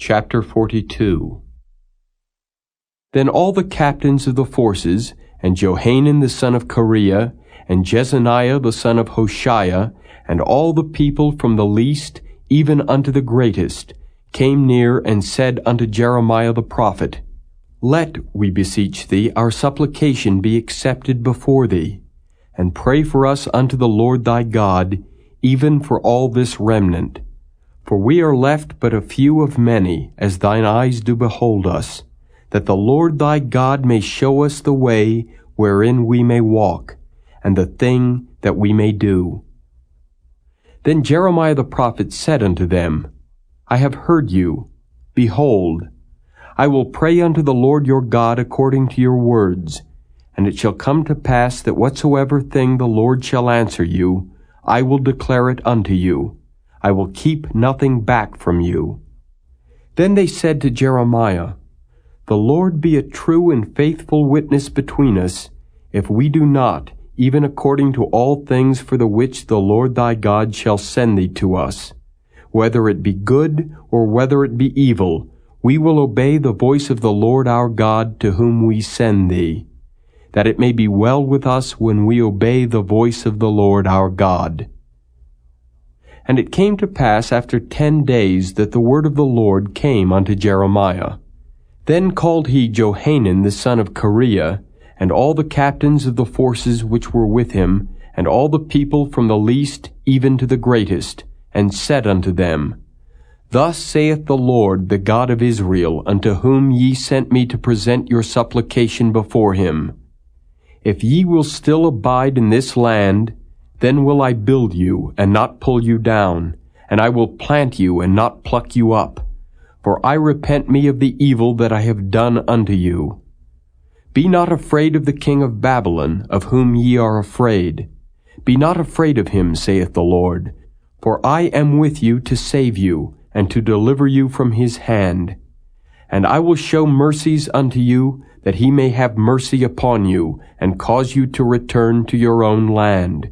Chapter 42. Then all the captains of the forces, and Johanan the son of Kareah, and Jezaniah the son of Hoshaiah, and all the people from the least even unto the greatest, came near and said unto Jeremiah the prophet, Let, we beseech thee, our supplication be accepted before thee, and pray for us unto the Lord thy God, even for all this remnant. For we are left but a few of many, as thine eyes do behold us, that the Lord thy God may show us the way wherein we may walk, and the thing that we may do. Then Jeremiah the prophet said unto them, I have heard you. Behold, I will pray unto the Lord your God according to your words, and it shall come to pass that whatsoever thing the Lord shall answer you, I will declare it unto you. I will keep nothing back from you. Then they said to Jeremiah, The Lord be a true and faithful witness between us, if we do not, even according to all things for the which the Lord thy God shall send thee to us, whether it be good or whether it be evil, we will obey the voice of the Lord our God to whom we send thee, that it may be well with us when we obey the voice of the Lord our God. And it came to pass after 10 days that the word of the Lord came unto Jeremiah. Then called he Johanan the son of Kareah, and all the captains of the forces which were with him, and all the people from the least even to the greatest, and said unto them, Thus saith the Lord, the God of Israel, unto whom ye sent me to present your supplication before him. If ye will still abide in this land, then will I build you, and not pull you down, and I will plant you, and not pluck you up. For I repent me of the evil that I have done unto you. Be not afraid of the king of Babylon, of whom ye are afraid. Be not afraid of him, saith the Lord, for I am with you to save you, and to deliver you from his hand. And I will show mercies unto you, that he may have mercy upon you, and cause you to return to your own land.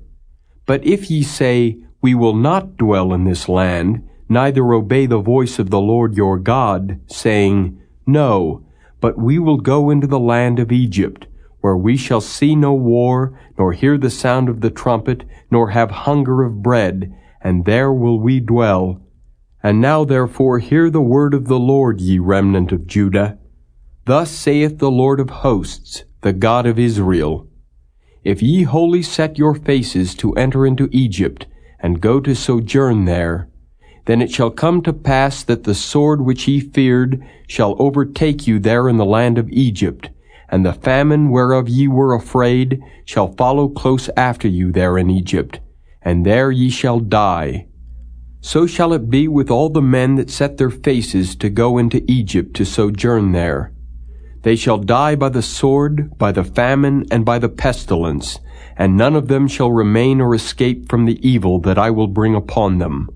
But if ye say, We will not dwell in this land, neither obey the voice of the Lord your God, saying, No, but we will go into the land of Egypt, where we shall see no war, nor hear the sound of the trumpet, nor have hunger of bread, and there will we dwell. And now therefore hear the word of the Lord, ye remnant of Judah. Thus saith the Lord of hosts, the God of Israel, If ye wholly set your faces to enter into Egypt, and go to sojourn there, then it shall come to pass that the sword which ye feared shall overtake you there in the land of Egypt, and the famine whereof ye were afraid shall follow close after you there in Egypt, and there ye shall die. So shall it be with all the men that set their faces to go into Egypt to sojourn there. They shall die by the sword, by the famine, and by the pestilence, and none of them shall remain or escape from the evil that I will bring upon them.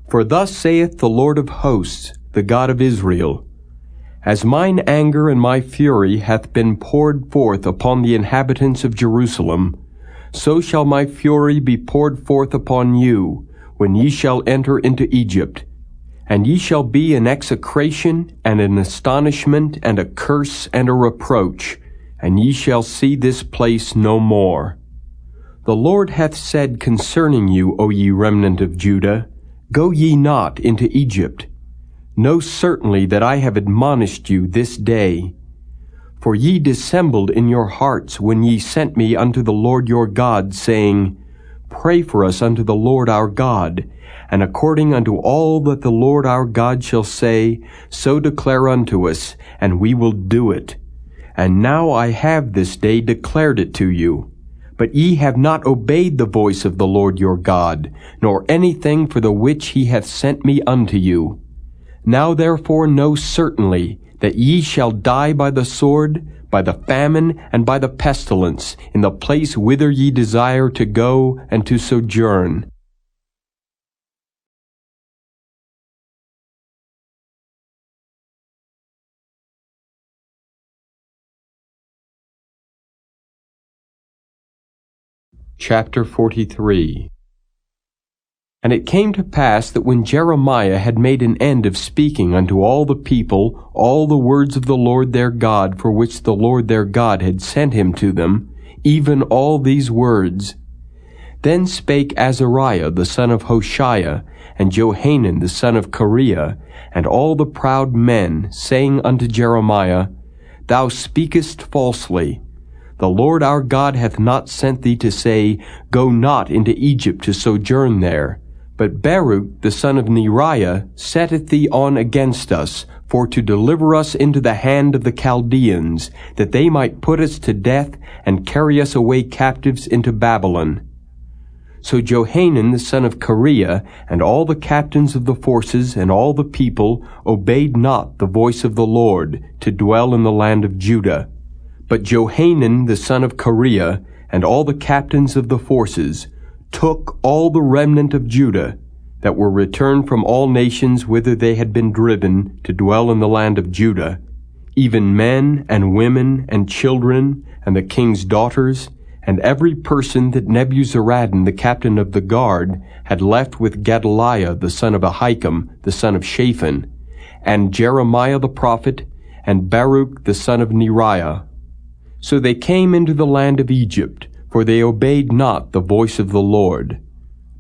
For thus saith the Lord of hosts, the God of Israel, As mine anger and my fury hath been poured forth upon the inhabitants of Jerusalem, so shall my fury be poured forth upon you, when ye shall enter into Egypt. And ye shall be an execration, and an astonishment, and a curse, and a reproach, and ye shall see this place no more. The Lord hath said concerning you, O ye remnant of Judah, Go ye not into Egypt. Know certainly that I have admonished you this day. For ye dissembled in your hearts when ye sent me unto the Lord your God, saying, Pray for us unto the Lord our God, and according unto all that the Lord our God shall say, so declare unto us, and we will do it. And now I have this day declared it to you. But ye have not obeyed the voice of the Lord your God, nor anything for the which he hath sent me unto you. Now therefore know certainly that ye shall die by the sword, by the famine, and by the pestilence, in the place whither ye desire to go and to sojourn. Chapter 43. And it came to pass that when Jeremiah had made an end of speaking unto all the people all the words of the Lord their God, for which the Lord their God had sent him to them, even all these words, then spake Azariah the son of Hoshaiah, and Johanan the son of Kareah, and all the proud men, saying unto Jeremiah, Thou speakest falsely. The Lord our God hath not sent thee to say, Go not into Egypt to sojourn there. But Baruch the son of Neriah setteth thee on against us, for to deliver us into the hand of the Chaldeans, that they might put us to death, and carry us away captives into Babylon. So Johanan the son of Kareah, and all the captains of the forces, and all the people, obeyed not the voice of the Lord, to dwell in the land of Judah. But Johanan the son of Kareah, and all the captains of the forces, took all the remnant of Judah, that were returned from all nations whither they had been driven, to dwell in the land of Judah, even men and women and children, and the king's daughters, and every person that Nebuzaradan the captain of the guard had left with Gedaliah the son of Ahikam, the son of Shaphan, and Jeremiah the prophet, and Baruch the son of Neriah. So they came into the land of Egypt, for they obeyed not the voice of the Lord.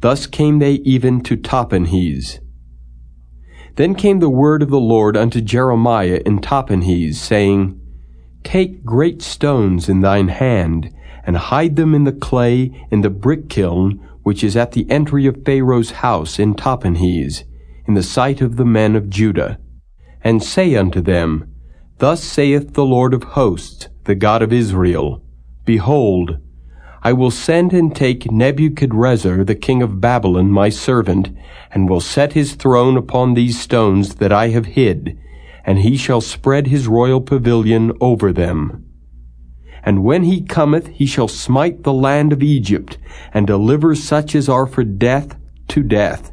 Thus came they even to Tahpanhes. Then came the word of the Lord unto Jeremiah in Tahpanhes, saying, Take great stones in thine hand, and hide them in the clay in the brick kiln, which is at the entry of Pharaoh's house in Tahpanhes, in the sight of the men of Judah. And say unto them, Thus saith the Lord of hosts, the God of Israel, Behold, I will send and take Nebuchadrezzar the king of Babylon my servant, and will set his throne upon these stones that I have hid, and he shall spread his royal pavilion over them. And when he cometh, he shall smite the land of Egypt, and deliver such as are for death to death,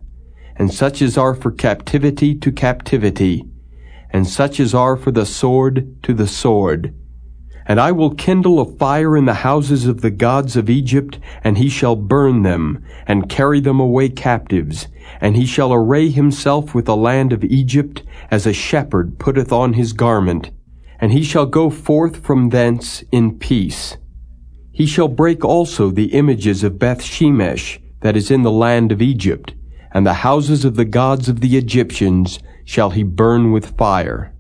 and such as are for captivity to captivity, and such as are for the sword to the sword. And I will kindle a fire in the houses of the gods of Egypt, and he shall burn them, and carry them away captives. And he shall array himself with the land of Egypt, as a shepherd putteth on his garment. And he shall go forth from thence in peace. He shall break also the images of Beth-shemesh, that is in the land of Egypt, and the houses of the gods of the Egyptians shall he burn with fire.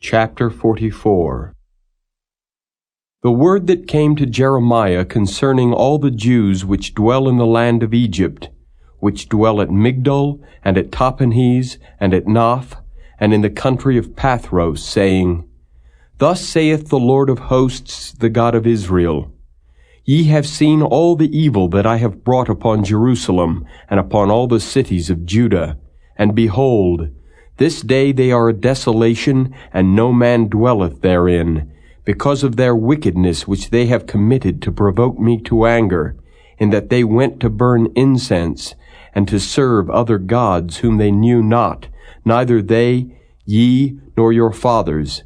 Chapter 44. The word that came to Jeremiah concerning all the Jews which dwell in the land of Egypt, which dwell at Migdol, and at Tahpanhes, and at Naph, and in the country of Pathros, saying, Thus saith the Lord of hosts, the God of Israel, Ye have seen all the evil that I have brought upon Jerusalem, and upon all the cities of Judah. And behold, this day they are a desolation, and no man dwelleth therein, because of their wickedness which they have committed to provoke me to anger, in that they went to burn incense, and to serve other gods whom they knew not, neither they, ye, nor your fathers.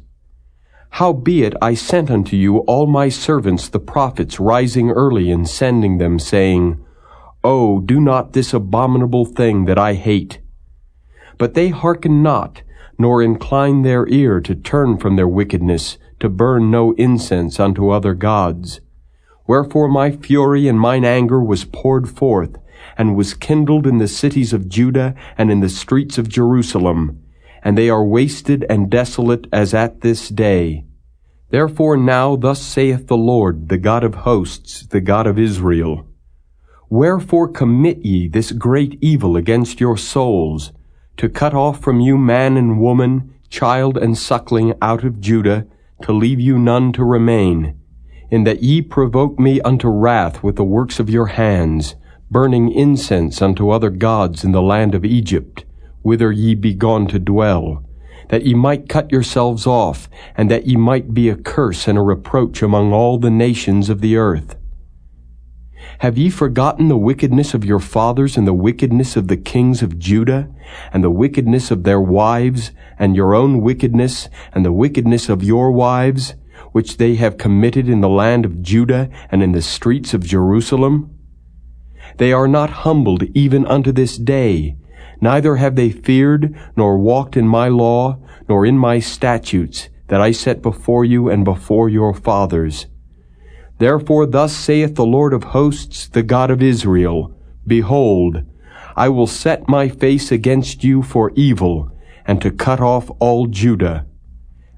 Howbeit I sent unto you all my servants the prophets, rising early and sending them, saying, Oh, do not this abominable thing that I hate. But they hearken not, nor incline their ear to turn from their wickedness, to burn no incense unto other gods. Wherefore my fury and mine anger was poured forth, and was kindled in the cities of Judah and in the streets of Jerusalem, and they are wasted and desolate as at this day. Therefore now thus saith the Lord, the God of hosts, the God of Israel, Wherefore commit ye this great evil against your souls, to cut off from you man and woman, child and suckling out of Judah, to leave you none to remain, in that ye provoke me unto wrath with the works of your hands, burning incense unto other gods in the land of Egypt, whither ye be gone to dwell, that ye might cut yourselves off, and that ye might be a curse and a reproach among all the nations of the earth. Have ye forgotten the wickedness of your fathers, and the wickedness of the kings of Judah, and the wickedness of their wives, and your own wickedness, and the wickedness of your wives, which they have committed in the land of Judah and in the streets of Jerusalem? They are not humbled even unto this day, neither have they feared, nor walked in my law, nor in my statutes, that I set before you and before your fathers. Therefore thus saith the Lord of hosts, the God of Israel, Behold, I will set my face against you for evil, and to cut off all Judah.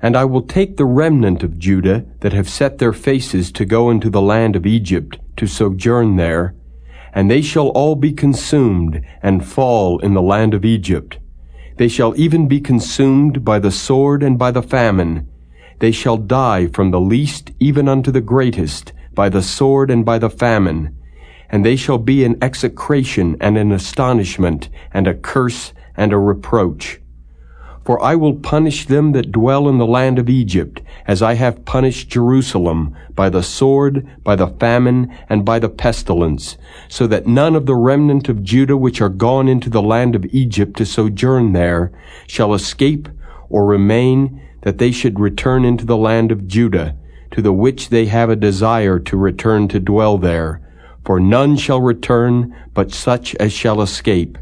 And I will take the remnant of Judah that have set their faces to go into the land of Egypt, to sojourn there, and they shall all be consumed, and fall in the land of Egypt. They shall even be consumed by the sword and by the famine. They shall die from the least even unto the greatest, by the sword and by the famine. And they shall be an execration and an astonishment, and a curse and a reproach. For I will punish them that dwell in the land of Egypt, as I have punished Jerusalem, by the sword, by the famine, and by the pestilence, so that none of the remnant of Judah which are gone into the land of Egypt to sojourn there shall escape or remain, that they should return into the land of Judah, to the which they have a desire to return to dwell there. For none shall return, but such as shall escape.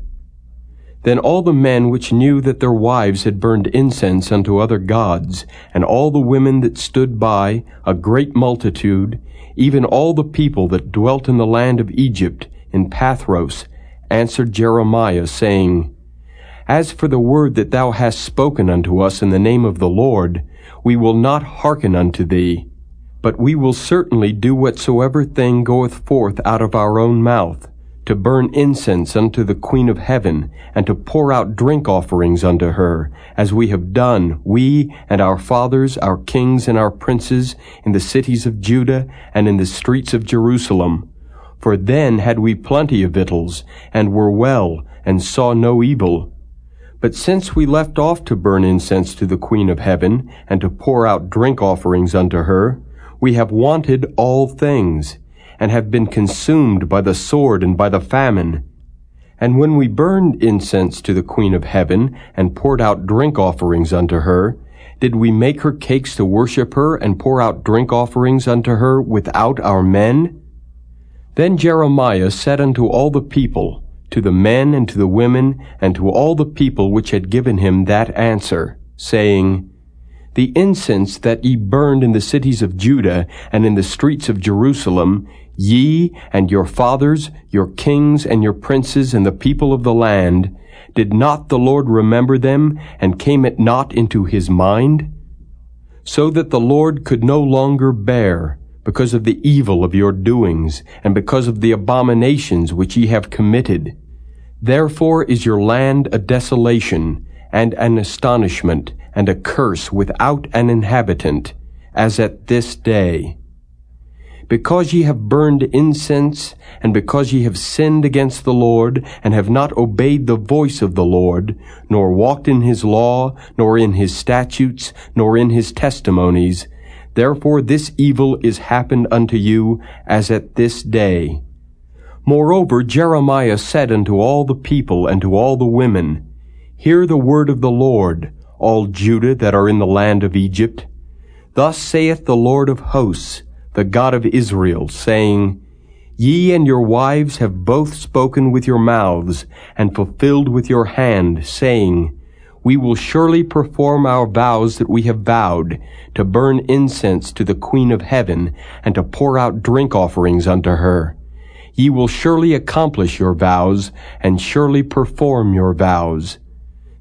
Then all the men which knew that their wives had burned incense unto other gods, and all the women that stood by, a great multitude, even all the people that dwelt in the land of Egypt, in Pathros, answered Jeremiah, saying, As for the word that thou hast spoken unto us in the name of the Lord, we will not hearken unto thee, but we will certainly do whatsoever thing goeth forth out of our own mouth, to burn incense unto the Queen of Heaven, and to pour out drink offerings unto her, as we have done, we and our fathers, our kings and our princes, in the cities of Judah and in the streets of Jerusalem. For then had we plenty of victuals, and were well, and saw no evil. But since we left off to burn incense to the Queen of Heaven, and to pour out drink offerings unto her, we have wanted all things, and have been consumed by the sword and by the famine. And when we burned incense to the Queen of Heaven, and poured out drink offerings unto her, did we make her cakes to worship her, and pour out drink offerings unto her without our men? Then Jeremiah said unto all the people, to the men and to the women, and to all the people which had given him that answer, saying, The incense that ye burned in the cities of Judah and in the streets of Jerusalem, ye and your fathers, your kings and your princes and the people of the land, did not the Lord remember them, and came it not into his mind? So that the Lord could no longer bear, because of the evil of your doings, and because of the abominations which ye have committed. Therefore is your land a desolation, and an astonishment, and a curse without an inhabitant, as at this day. Because ye have burned incense, and because ye have sinned against the Lord, and have not obeyed the voice of the Lord, nor walked in his law, nor in his statutes, nor in his testimonies, therefore this evil is happened unto you, as at this day. Moreover Jeremiah said unto all the people and to all the women, Hear the word of the Lord, all Judah that are in the land of Egypt. Thus saith the Lord of hosts, the God of Israel, saying, Ye and your wives have both spoken with your mouths, and fulfilled with your hand, saying, We will surely perform our vows that we have vowed, to burn incense to the Queen of Heaven, and to pour out drink offerings unto her. Ye will surely accomplish your vows, and surely perform your vows.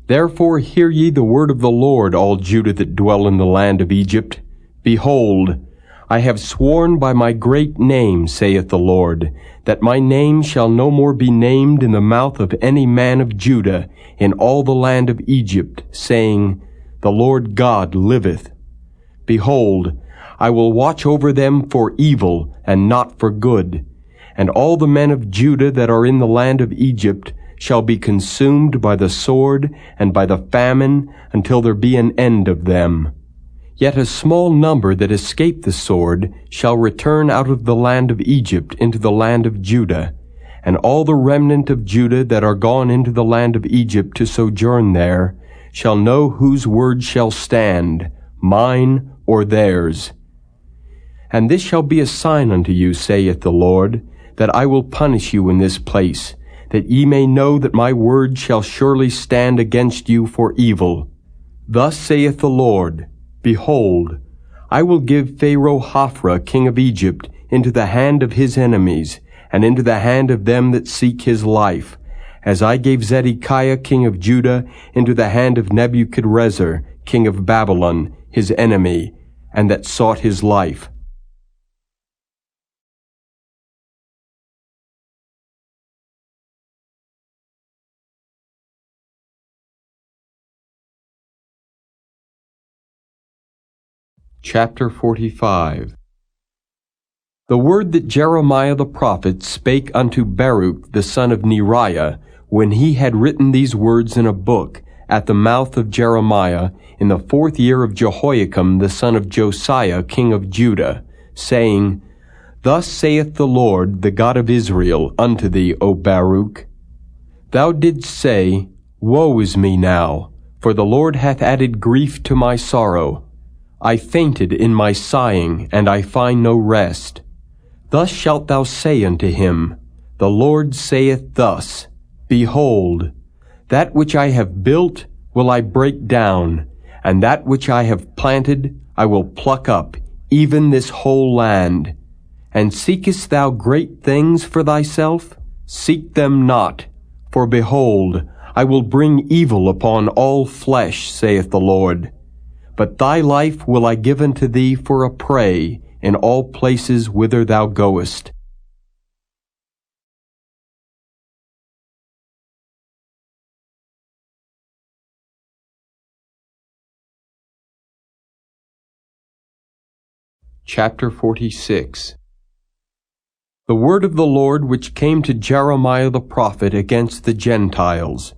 Therefore hear ye the word of the Lord, all Judah that dwell in the land of Egypt. Behold, I have sworn by my great name, saith the Lord, that my name shall no more be named in the mouth of any man of Judah in all the land of Egypt, saying, The Lord God liveth. Behold, I will watch over them for evil and not for good, and all the men of Judah that are in the land of Egypt shall be consumed by the sword and by the famine until there be an end of them. Yet a small number that escape the sword shall return out of the land of Egypt into the land of Judah, and all the remnant of Judah that are gone into the land of Egypt to sojourn there shall know whose word shall stand, mine or theirs. And this shall be a sign unto you, saith the Lord, that I will punish you in this place, that ye may know that my word shall surely stand against you for evil. Thus saith the Lord, Behold, I will give Pharaoh Hophra, king of Egypt, into the hand of his enemies, and into the hand of them that seek his life, as I gave Zedekiah, king of Judah, into the hand of Nebuchadrezzar, king of Babylon, his enemy, and that sought his life. Chapter 45. The word that Jeremiah the prophet spake unto Baruch the son of Neriah, when he had written these words in a book, at the mouth of Jeremiah, in the 4th year of Jehoiakim the son of Josiah king of Judah, saying, Thus saith the Lord, the God of Israel, unto thee, O Baruch, Thou didst say, Woe is me now, for the Lord hath added grief to my sorrow. I fainted in my sighing, and I find no rest. Thus shalt thou say unto him, The Lord saith thus, Behold, that which I have built will I break down, and that which I have planted I will pluck up, even this whole land. And seekest thou great things for thyself? Seek them not. For behold, I will bring evil upon all flesh, saith the Lord. But thy life will I give unto thee for a prey in all places whither thou goest. Chapter 46. The word of the Lord which came to Jeremiah the prophet against the Gentiles,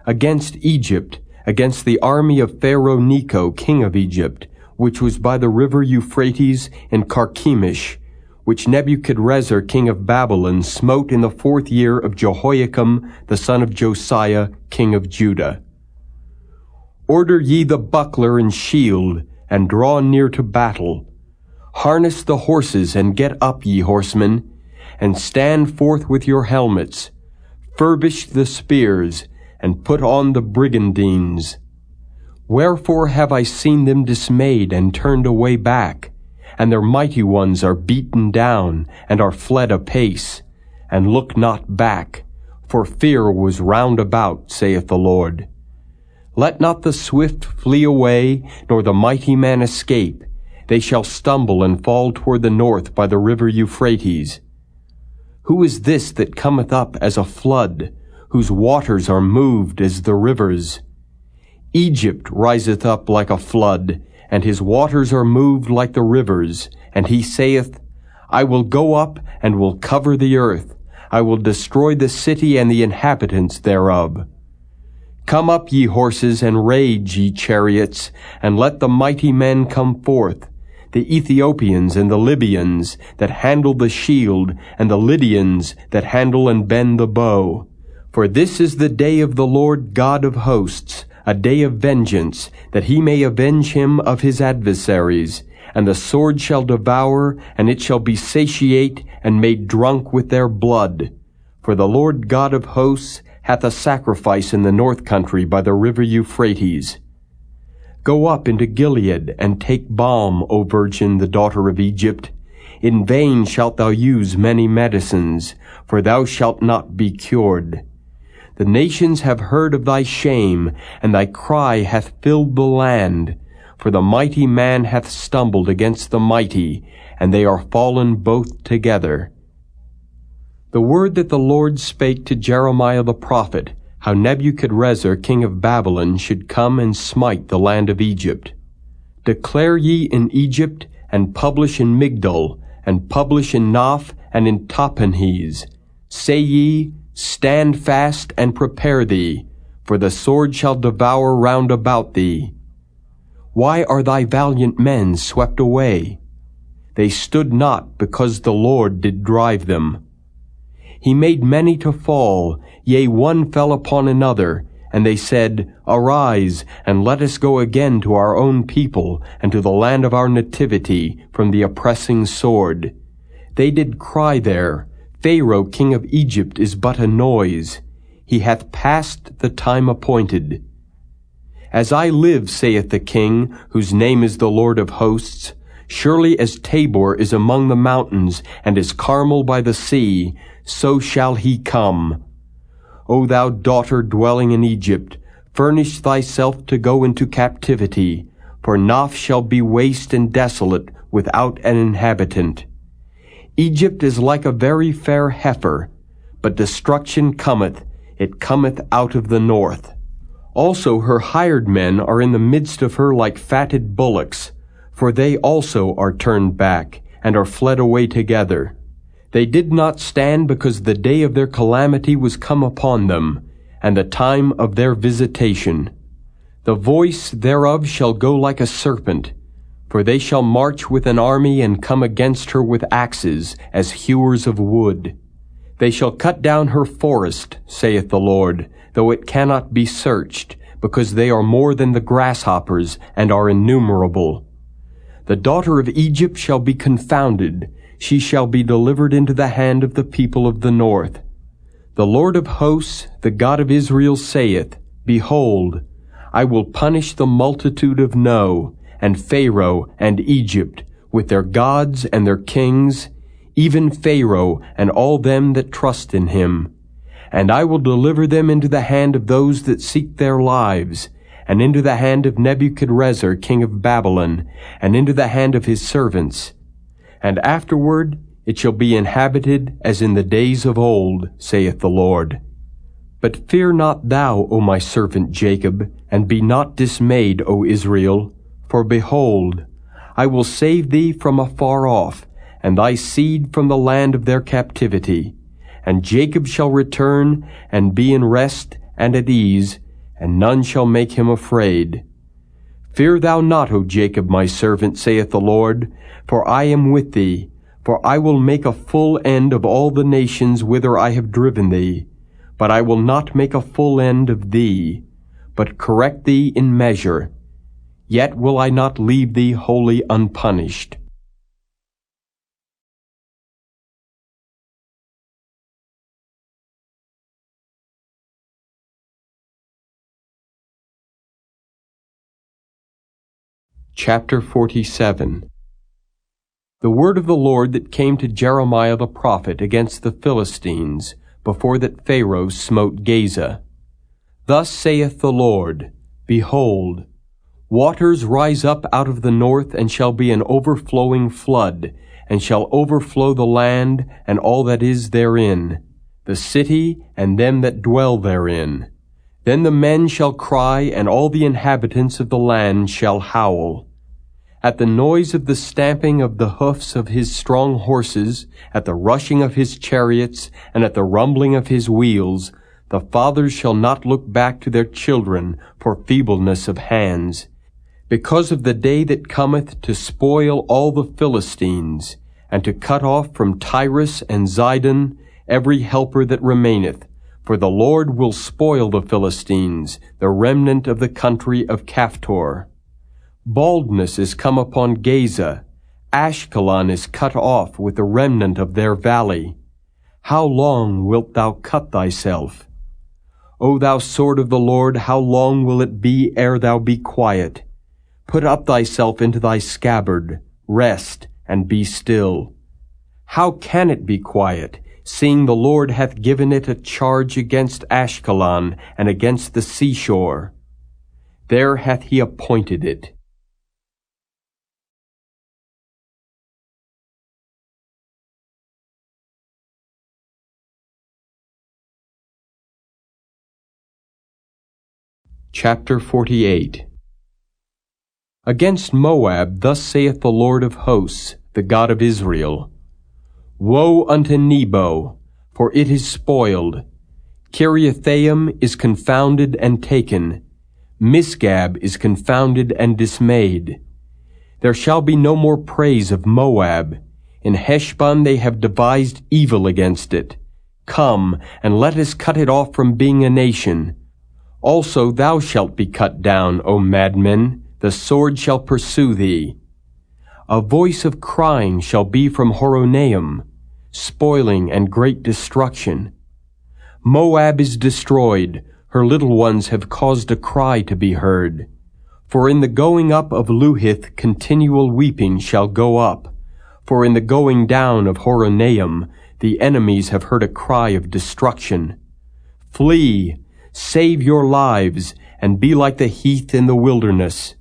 against Egypt, against the army of Pharaoh Necho, king of Egypt, which was by the river Euphrates in Carchemish, which Nebuchadrezzar, king of Babylon, smote in the 4th year of Jehoiakim, the son of Josiah, king of Judah. Order ye the buckler and shield, and draw near to battle. Harness the horses, and get up, ye horsemen, and stand forth with your helmets. Furbish the spears, and put on the brigandines. Wherefore have I seen them dismayed and turned away back, and their mighty ones are beaten down, and are fled apace, and look not back, for fear was round about, saith the Lord. Let not the swift flee away, nor the mighty man escape. They shall stumble and fall toward the north by the river Euphrates. Who is this that cometh up as a flood, whose waters are moved as the rivers? Egypt riseth up like a flood, and his waters are moved like the rivers. And he saith, I will go up and will cover the earth. I will destroy the city and the inhabitants thereof. Come up, ye horses, and rage, ye chariots, and let the mighty men come forth, the Ethiopians and the Libyans that handle the shield, and the Lydians that handle and bend the bow. For this is the day of the Lord God of hosts, a day of vengeance, that he may avenge him of his adversaries. And the sword shall devour, and it shall be satiate, and made drunk with their blood. For the Lord God of hosts hath a sacrifice in the north country by the river Euphrates. Go up into Gilead, and take balm, O virgin, the daughter of Egypt. In vain shalt thou use many medicines, for thou shalt not be cured. The nations have heard of thy shame, and thy cry hath filled the land. For the mighty man hath stumbled against the mighty, and they are fallen both together. The word that the Lord spake to Jeremiah the prophet, how Nebuchadrezzar king of Babylon should come and smite the land of Egypt. Declare ye in Egypt, and publish in Migdol, and publish in Noph, and in Tahpanhes. Say ye, Stand fast and prepare thee, for the sword shall devour round about thee. Why are thy valiant men swept away? They stood not, because the Lord did drive them. He made many to fall, yea, one fell upon another, and they said, Arise, and let us go again to our own people, and to the land of our nativity, from the oppressing sword. They did cry there, Pharaoh king of Egypt is but a noise. He hath passed the time appointed. As I live, saith the King, whose name is the Lord of hosts, surely as Tabor is among the mountains, and as Carmel by the sea, so shall he come. O thou daughter dwelling in Egypt, furnish thyself to go into captivity, for Noph shall be waste and desolate, without an inhabitant. Egypt is like a very fair heifer, but destruction cometh, it cometh out of the north. Also her hired men are in the midst of her like fatted bullocks, for they also are turned back, and are fled away together. They did not stand because the day of their calamity was come upon them, and the time of their visitation. The voice thereof shall go like a serpent, for they shall march with an army and come against her with axes, as hewers of wood. They shall cut down her forest, saith the Lord, though it cannot be searched, because they are more than the grasshoppers, and are innumerable. The daughter of Egypt shall be confounded, she shall be delivered into the hand of the people of the north. The Lord of hosts, the God of Israel, saith, Behold, I will punish the multitude of No, and Pharaoh, and Egypt, with their gods and their kings, even Pharaoh, and all them that trust in him. And I will deliver them into the hand of those that seek their lives, and into the hand of Nebuchadrezzar king of Babylon, and into the hand of his servants. And afterward it shall be inhabited as in the days of old, saith the Lord. But fear not thou, O my servant Jacob, and be not dismayed, O Israel, for behold, I will save thee from afar off, and thy seed from the land of their captivity. And Jacob shall return, and be in rest and at ease, and none shall make him afraid. Fear thou not, O Jacob, my servant, saith the Lord, for I am with thee, for I will make a full end of all the nations whither I have driven thee. But I will not make a full end of thee, but correct thee in measure. Yet will I not leave thee wholly unpunished. Chapter 47. The word of the Lord that came to Jeremiah the prophet against the Philistines, before that Pharaoh smote Gaza. Thus saith the Lord, Behold, waters rise up out of the north, and shall be an overflowing flood, and shall overflow the land, and all that is therein, the city, and them that dwell therein. Then the men shall cry, and all the inhabitants of the land shall howl. At the noise of the stamping of the hoofs of his strong horses, at the rushing of his chariots, and at the rumbling of his wheels, the fathers shall not look back to their children for feebleness of hands, because of the day that cometh to spoil all the Philistines, and to cut off from Tyrus and Zidon every helper that remaineth. For the Lord will spoil the Philistines, the remnant of the country of Caphtor. Baldness is come upon Gaza. Ashkelon is cut off with the remnant of their valley. How long wilt thou cut thyself? O thou sword of the Lord, how long will it be ere thou be quiet? Put up thyself into thy scabbard, rest, and be still. How can it be quiet, seeing the Lord hath given it a charge against Ashkelon and against the seashore? There hath he appointed it. Chapter 48. Against Moab thus saith the Lord of hosts, the God of Israel, Woe unto Nebo, for it is spoiled. Kiriathaim is confounded and taken. Misgab is confounded and dismayed. There shall be no more praise of Moab. In Heshbon they have devised evil against it. Come, and let us cut it off from being a nation. Also thou shalt be cut down, O madmen, the sword shall pursue thee. A voice of crying shall be from Horonaim, spoiling and great destruction. Moab is destroyed, her little ones have caused a cry to be heard. For in the going up of Luhith continual weeping shall go up. For in the going down of Horonaim the enemies have heard a cry of destruction. Flee, save your lives, and be like the heath in the wilderness.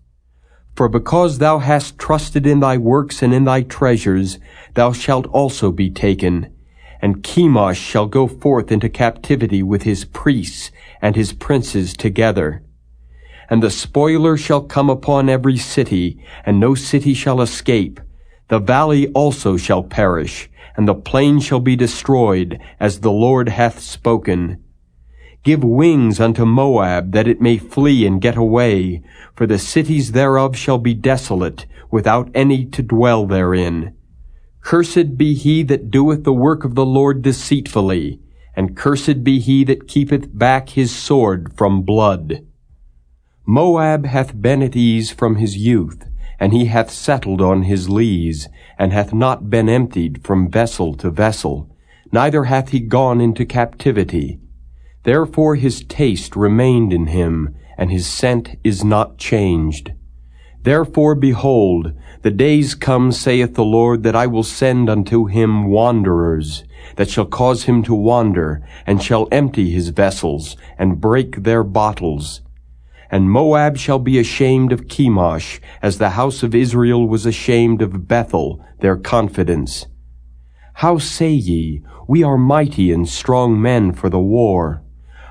For because thou hast trusted in thy works and in thy treasures, thou shalt also be taken. And Chemosh shall go forth into captivity with his priests and his princes together. And the spoiler shall come upon every city, and no city shall escape. The valley also shall perish, and the plain shall be destroyed, as the Lord hath spoken. Give wings unto Moab, that it may flee and get away, for the cities thereof shall be desolate, without any to dwell therein. Cursed be he that doeth the work of the Lord deceitfully, and cursed be he that keepeth back his sword from blood. Moab hath been at ease from his youth, and he hath settled on his lees, and hath not been emptied from vessel to vessel, neither hath he gone into captivity. Therefore his taste remained in him, and his scent is not changed. Therefore, behold, the days come, saith the Lord, that I will send unto him wanderers, that shall cause him to wander, and shall empty his vessels, and break their bottles. And Moab shall be ashamed of Chemosh, as the house of Israel was ashamed of Bethel, their confidence. How say ye, we are mighty and strong men for the war?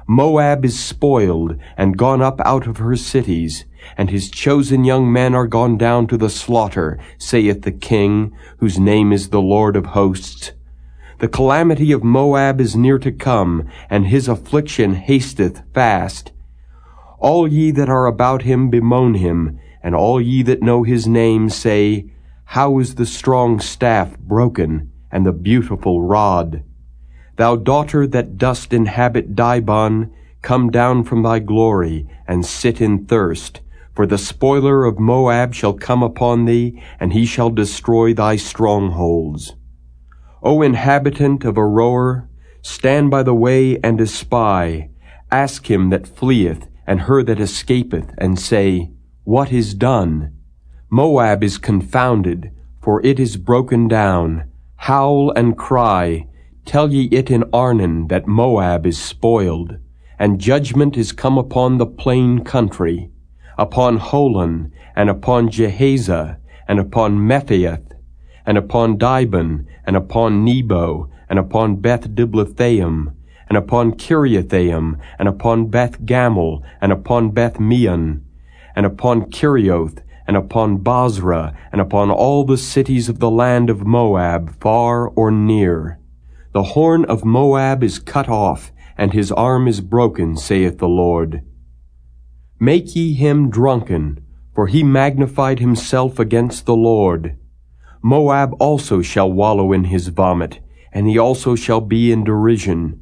Moab is spoiled, and gone up out of her cities, and his chosen young men are gone down to the slaughter, saith the King, whose name is the Lord of hosts. The calamity of Moab is near to come, and his affliction hasteth fast. All ye that are about him bemoan him, and all ye that know his name say, How is the strong staff broken, and the beautiful rod? Thou daughter that dost inhabit Dibon, come down from thy glory, and sit in thirst. For the spoiler of Moab shall come upon thee, and he shall destroy thy strongholds. O inhabitant of Aroer, stand by the way and espy. Ask him that fleeth, and her that escapeth, and say, What is done? Moab is confounded, for it is broken down. Howl and cry, tell ye it in Arnon, that Moab is spoiled. And judgment is come upon the plain country, upon Holon, and upon Jehaza, and upon Mephiath, and upon Dibon, and upon Nebo, and upon Beth-Diblathaim, and upon Kiriathaim, and upon Beth-Gamel, and upon Beth-Meon, and upon Kerioth, and upon Basra, and upon all the cities of the land of Moab, far or near. The horn of Moab is cut off, and his arm is broken, saith the Lord. Make ye him drunken, for he magnified himself against the Lord. Moab also shall wallow in his vomit, and he also shall be in derision.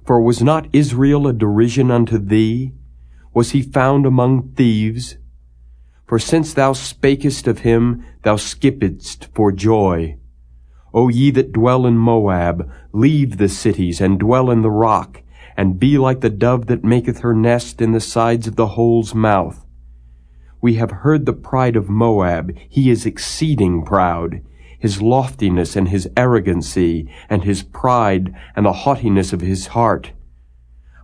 For was not Israel a derision unto thee? Was he found among thieves? For since thou spakest of him, thou skippedst for joy. O ye that dwell in Moab, leave the cities, and dwell in the rock, and be like the dove that maketh her nest in the sides of the hole's mouth. We have heard the pride of Moab, he is exceeding proud, his loftiness and his arrogancy, and his pride, and the haughtiness of his heart.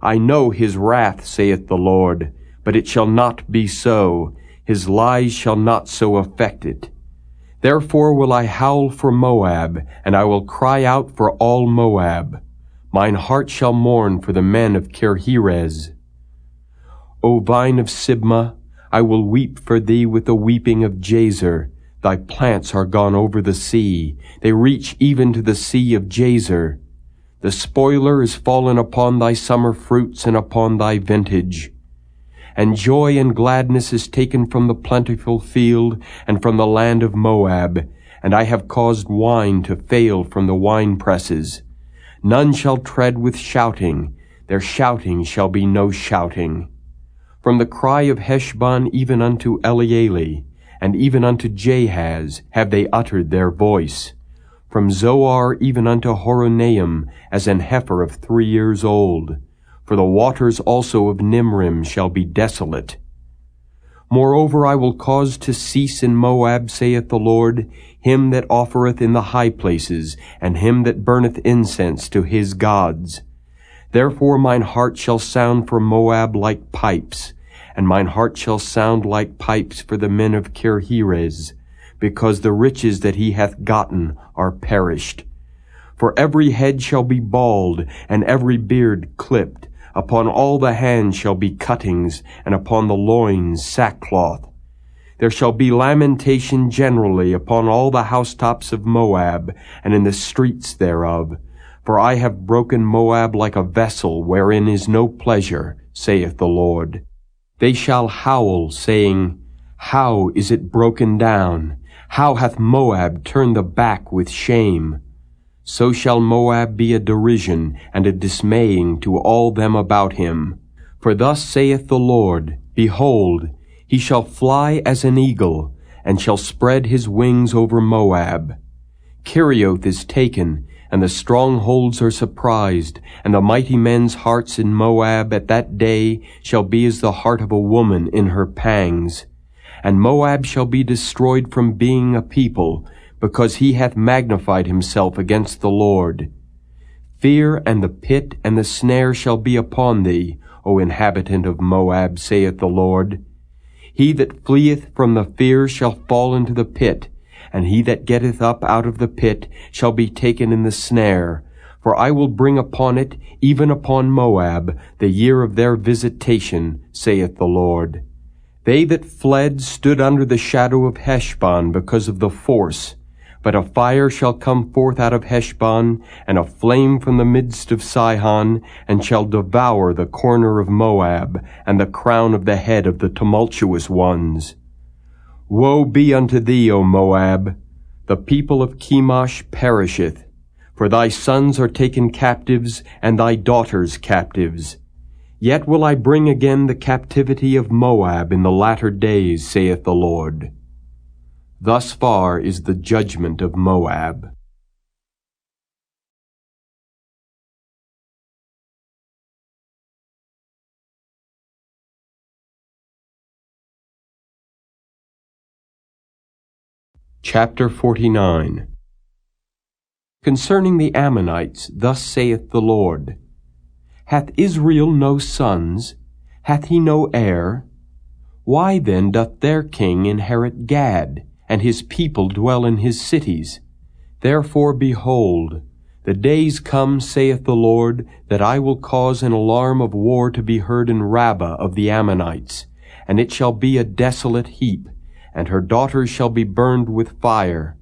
I know his wrath, saith the Lord, but it shall not be so. His lies shall not so affect it. Therefore will I howl for Moab, and I will cry out for all Moab. Mine heart shall mourn for the men of Kirheres. O vine of Sibmah, I will weep for thee with the weeping of Jazer. Thy plants are gone over the sea. They reach even to the sea of Jazer. The spoiler is fallen upon thy summer fruits and upon thy vintage. and joy and gladness is taken from the plentiful field and from the land of Moab, and I have caused wine to fail from the winepresses. None shall tread with shouting, their shouting shall be no shouting. From the cry of Heshbon even unto Elealeh, and even unto Jahaz have they uttered their voice. From Zoar even unto Horonaim, as an heifer of 3 years old. For the waters also of Nimrim shall be desolate. Moreover, I will cause to cease in Moab, saith the Lord, him that offereth in the high places, and him that burneth incense to his gods. Therefore mine heart shall sound for Moab like pipes, and mine heart shall sound like pipes for the men of Kirheres, because the riches that he hath gotten are perished. For every head shall be bald, and every beard clipped. Upon all the hands shall be cuttings, and upon the loins sackcloth. There shall be lamentation generally upon all the housetops of Moab, and in the streets thereof. For I have broken Moab like a vessel wherein is no pleasure, saith the Lord. They shall howl, saying, How is it broken down? How hath Moab turned the back with shame? So shall Moab be a derision and a dismaying to all them about him. For thus saith the Lord, Behold, he shall fly as an eagle, and shall spread his wings over Moab. Kerioth is taken, and the strongholds are surprised, and the mighty men's hearts in Moab at that day shall be as the heart of a woman in her pangs. And Moab shall be destroyed from being a people, because he hath magnified himself against the Lord. Fear and the pit and the snare shall be upon thee, O inhabitant of Moab, saith the Lord. He that fleeth from the fear shall fall into the pit, and he that getteth up out of the pit shall be taken in the snare. For I will bring upon it, even upon Moab, the year of their visitation, saith the Lord. They that fled stood under the shadow of Heshbon because of the force. But a fire shall come forth out of Heshbon, and a flame from the midst of Sihon, and shall devour the corner of Moab, and the crown of the head of the tumultuous ones. Woe be unto thee, O Moab! The people of Chemosh perisheth. For thy sons are taken captives, and thy daughters captives. Yet will I bring again the captivity of Moab in the latter days, saith the Lord. Thus far is the judgment of Moab. Chapter 49. Concerning the Ammonites, thus saith the Lord, Hath Israel no sons? Hath he no heir? Why then doth their king inherit Gad, and his people dwell in his cities? Therefore, behold, the days come, saith the Lord, that I will cause an alarm of war to be heard in Rabbah of the Ammonites, and it shall be a desolate heap, and her daughters shall be burned with fire.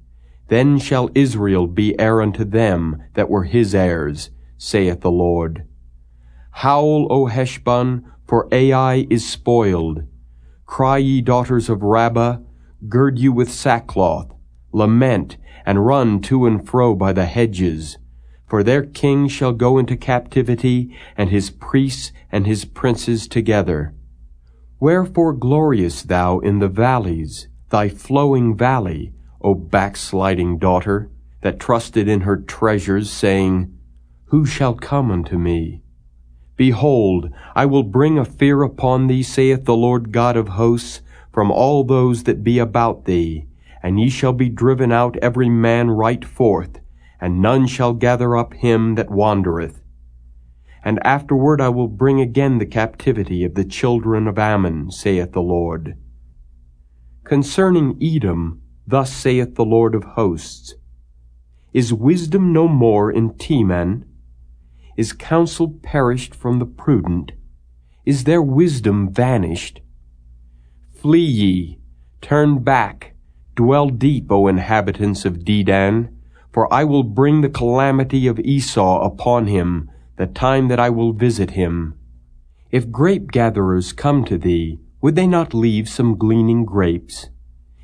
Then shall Israel be heir unto them that were his heirs, saith the Lord. Howl, O Heshbon, for Ai is spoiled. Cry, ye daughters of Rabbah, gird you with sackcloth, lament, and run to and fro by the hedges. For their king shall go into captivity, and his priests and his princes together. Wherefore gloriest thou in the valleys, thy flowing valley, O backsliding daughter, that trusted in her treasures, saying, Who shall come unto me? Behold, I will bring a fear upon thee, saith the Lord God of hosts, from all those that be about thee, and ye shall be driven out every man right forth, and none shall gather up him that wandereth. And afterward I will bring again the captivity of the children of Ammon, saith the Lord. Concerning Edom, thus saith the Lord of hosts, Is wisdom no more in Teman? Is counsel perished from the prudent? Is their wisdom vanished? Flee ye, turn back, dwell deep, O inhabitants of Dedan, for I will bring the calamity of Esau upon him, the time that I will visit him. If grape-gatherers come to thee, would they not leave some gleaning grapes?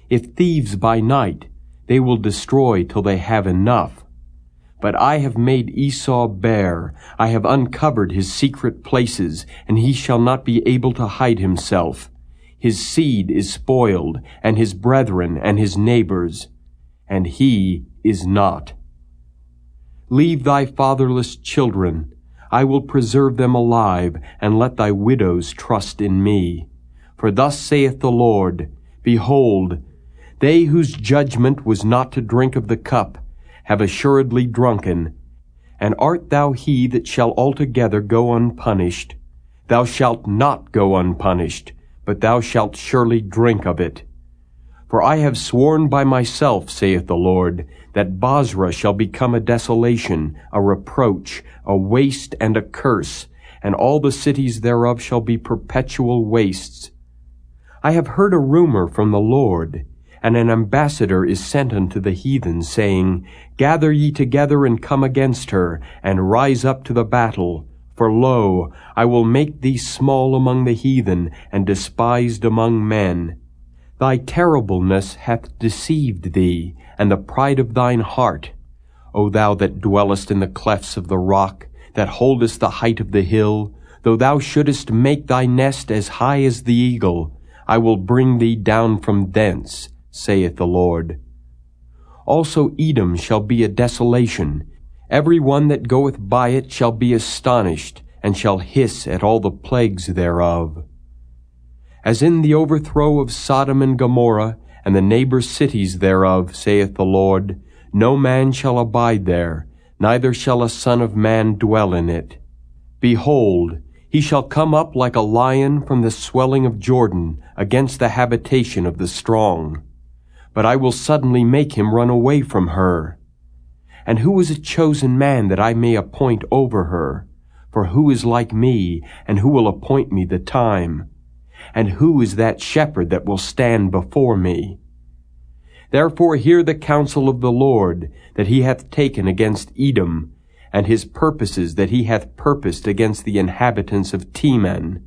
If thieves by night, they will destroy till they have enough. But I have made Esau bare, I have uncovered his secret places, and he shall not be able to hide himself. His seed is spoiled, and his brethren and his neighbors, and he is not. Leave thy fatherless children, I will preserve them alive, and let thy widows trust in me. For thus saith the Lord, Behold, they whose judgment was not to drink of the cup have assuredly drunken. And art thou he that shall altogether go unpunished? Thou shalt not go unpunished, but thou shalt surely drink of it. For I have sworn by myself, saith the Lord, that Bozrah shall become a desolation, a reproach, a waste, and a curse, and all the cities thereof shall be perpetual wastes. I have heard a rumor from the Lord, and an ambassador is sent unto the heathen, saying, Gather ye together and come against her, and rise up to the battle. For lo, I will make thee small among the heathen, and despised among men. Thy terribleness hath deceived thee, and the pride of thine heart. O thou that dwellest in the clefts of the rock, that holdest the height of the hill, though thou shouldest make thy nest as high as the eagle, I will bring thee down from thence, saith the Lord. Also Edom shall be a desolation. Every one that goeth by it shall be astonished, and shall hiss at all the plagues thereof. As in the overthrow of Sodom and Gomorrah, and the neighbor cities thereof, saith the Lord, no man shall abide there, neither shall a son of man dwell in it. Behold, he shall come up like a lion from the swelling of Jordan against the habitation of the strong. But I will suddenly make him run away from her. And who is a chosen man that I may appoint over her? For who is like me, and who will appoint me the time? And who is that shepherd that will stand before me? Therefore hear the counsel of the Lord, that he hath taken against Edom, and his purposes that he hath purposed against the inhabitants of Teman.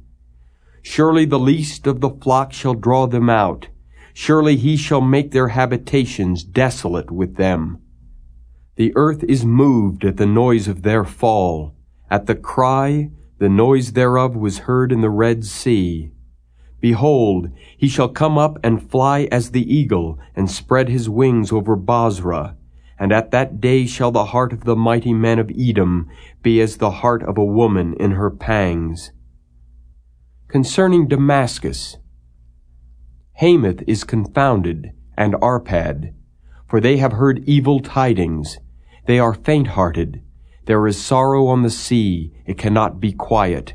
Surely the least of the flock shall draw them out. Surely he shall make their habitations desolate with them. The earth is moved at the noise of their fall. At the cry, the noise thereof was heard in the Red Sea. Behold, he shall come up and fly as the eagle, and spread his wings over Bozrah. And at that day shall the heart of the mighty men of Edom be as the heart of a woman in her pangs. Concerning Damascus, Hamath is confounded, and Arpad, for they have heard evil tidings. They are faint-hearted. There is sorrow on the sea, it cannot be quiet.